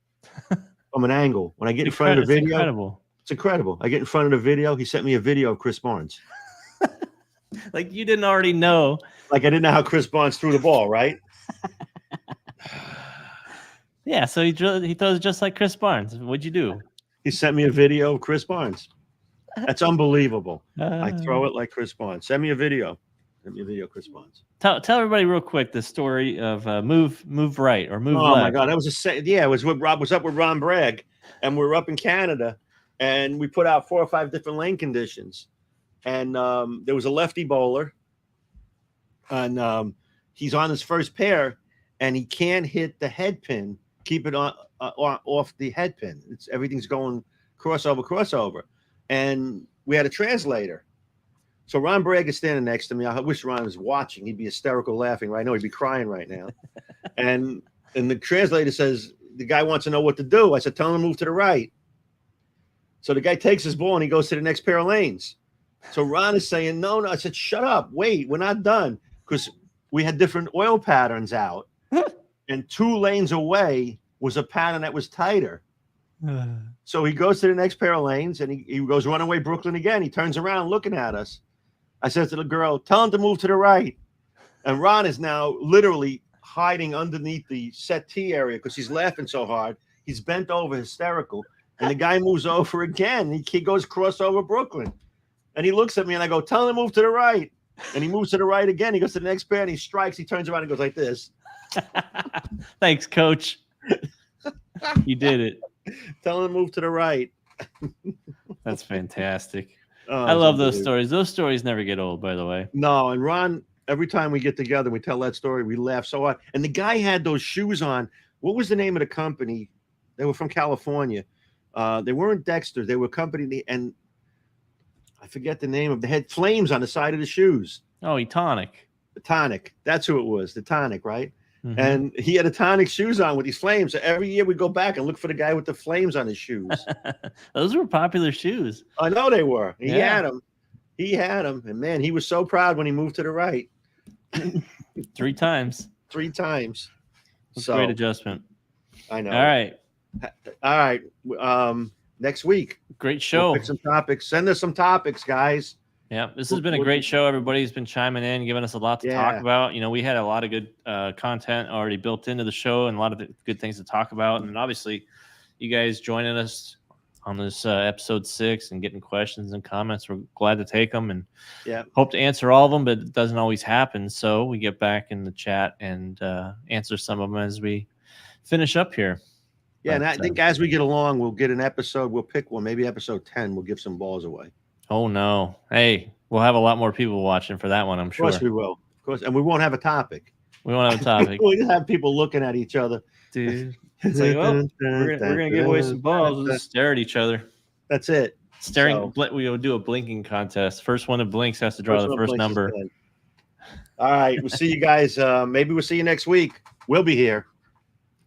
From an angle. When I get in front of the video, it's incredible. I get in front of the video. He sent me a video of Chris Barnes. Like you didn't already know. Like I didn't know how Chris Barnes threw the ball, right? Yeah, so he throws just like Chris Barnes. What'd you do? He sent me a video of Chris Barnes. That's unbelievable. I throw it like Chris Barnes. Send me a video. Send me a video of Chris Barnes. Tell everybody real quick the story of move right or move left. Oh my God, that was it was what Rob was up with Ron Bragg, and we were up in Canada, and we put out 4 or 5 different lane conditions, and there was a lefty bowler, and he's on his first pair, and he can't hit the head pin, keep it on off the head pin. Everything's going crossover, and we had a translator. So Ron Bragg is standing next to me. I wish Ron was watching. He'd be hysterical laughing right now. He'd be crying right now. and the translator says, the guy wants to know what to do. I said, tell him to move to the right. So the guy takes his ball and he goes to the next pair of lanes. So Ron is saying, no. I said, shut up. Wait, we're not done. Because we had different oil patterns out. And 2 lanes away was a pattern that was tighter. So he goes to the next pair of lanes and he goes runaway Brooklyn again. He turns around looking at us. I said to the girl, tell him to move to the right. And Ron is now literally hiding underneath the settee area because he's laughing so hard. He's bent over, hysterical. And the guy moves over again. He goes crossover Brooklyn. And he looks at me and I go, tell him to move to the right. And he moves to the right again. He goes to the next pair and he strikes. He turns around and goes like this. Thanks, coach. You did it. Tell him to move to the right. That's fantastic. I love those stories. Those stories never get old, by the way. No, and Ron, every time we get together and we tell that story, we laugh so hard. And the guy had those shoes on. What was the name of the company? They were from California. They weren't Dexter's. They were a company, and I forget the name of. They had flames on the side of the shoes. Oh, Tonic. The Tonic. That's who it was. The Tonic, right? Mm-hmm. And he had a Tonic shoes on with these flames. So every year we go back and look for the guy with the flames on his shoes. Those were popular shoes. I know they were. He had them. He had them. And man, he was so proud when he moved to the right. 3 times. 3 times. That's a great adjustment. I know. All right. Next week. Great show. We'll pick some topics. Send us some topics, guys. Yeah, this has been a great show. Everybody's been chiming in, giving us a lot to talk about. You know, we had a lot of good content already built into the show and a lot of good things to talk about. And obviously, you guys joining us on this episode 6 and getting questions and comments, we're glad to take them and hope to answer all of them, but it doesn't always happen. So we get back in the chat and answer some of them as we finish up here. Yeah, and I think as we get along, we'll get an episode. We'll pick one, maybe episode 10. We'll give some balls away. Oh, no. Hey, we'll have a lot more people watching for that one, I'm sure. Of course we will. Of course. And we won't have a topic. We won't have a topic. We'll just have people looking at each other. Dude. It's like, well, we're going to give away some balls. We'll just stare at each other. That's it. Staring. So, we will do a blinking contest. First one that blinks has to draw the first number. All right. We'll see you guys. Maybe we'll see you next week. We'll be here.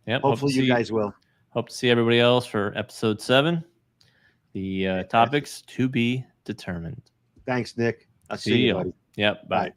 Yep. Hopefully you guys will. Hope to see everybody else for episode 7. The topics to be determined. Thanks, Nick. I'll see you. Yep. Bye.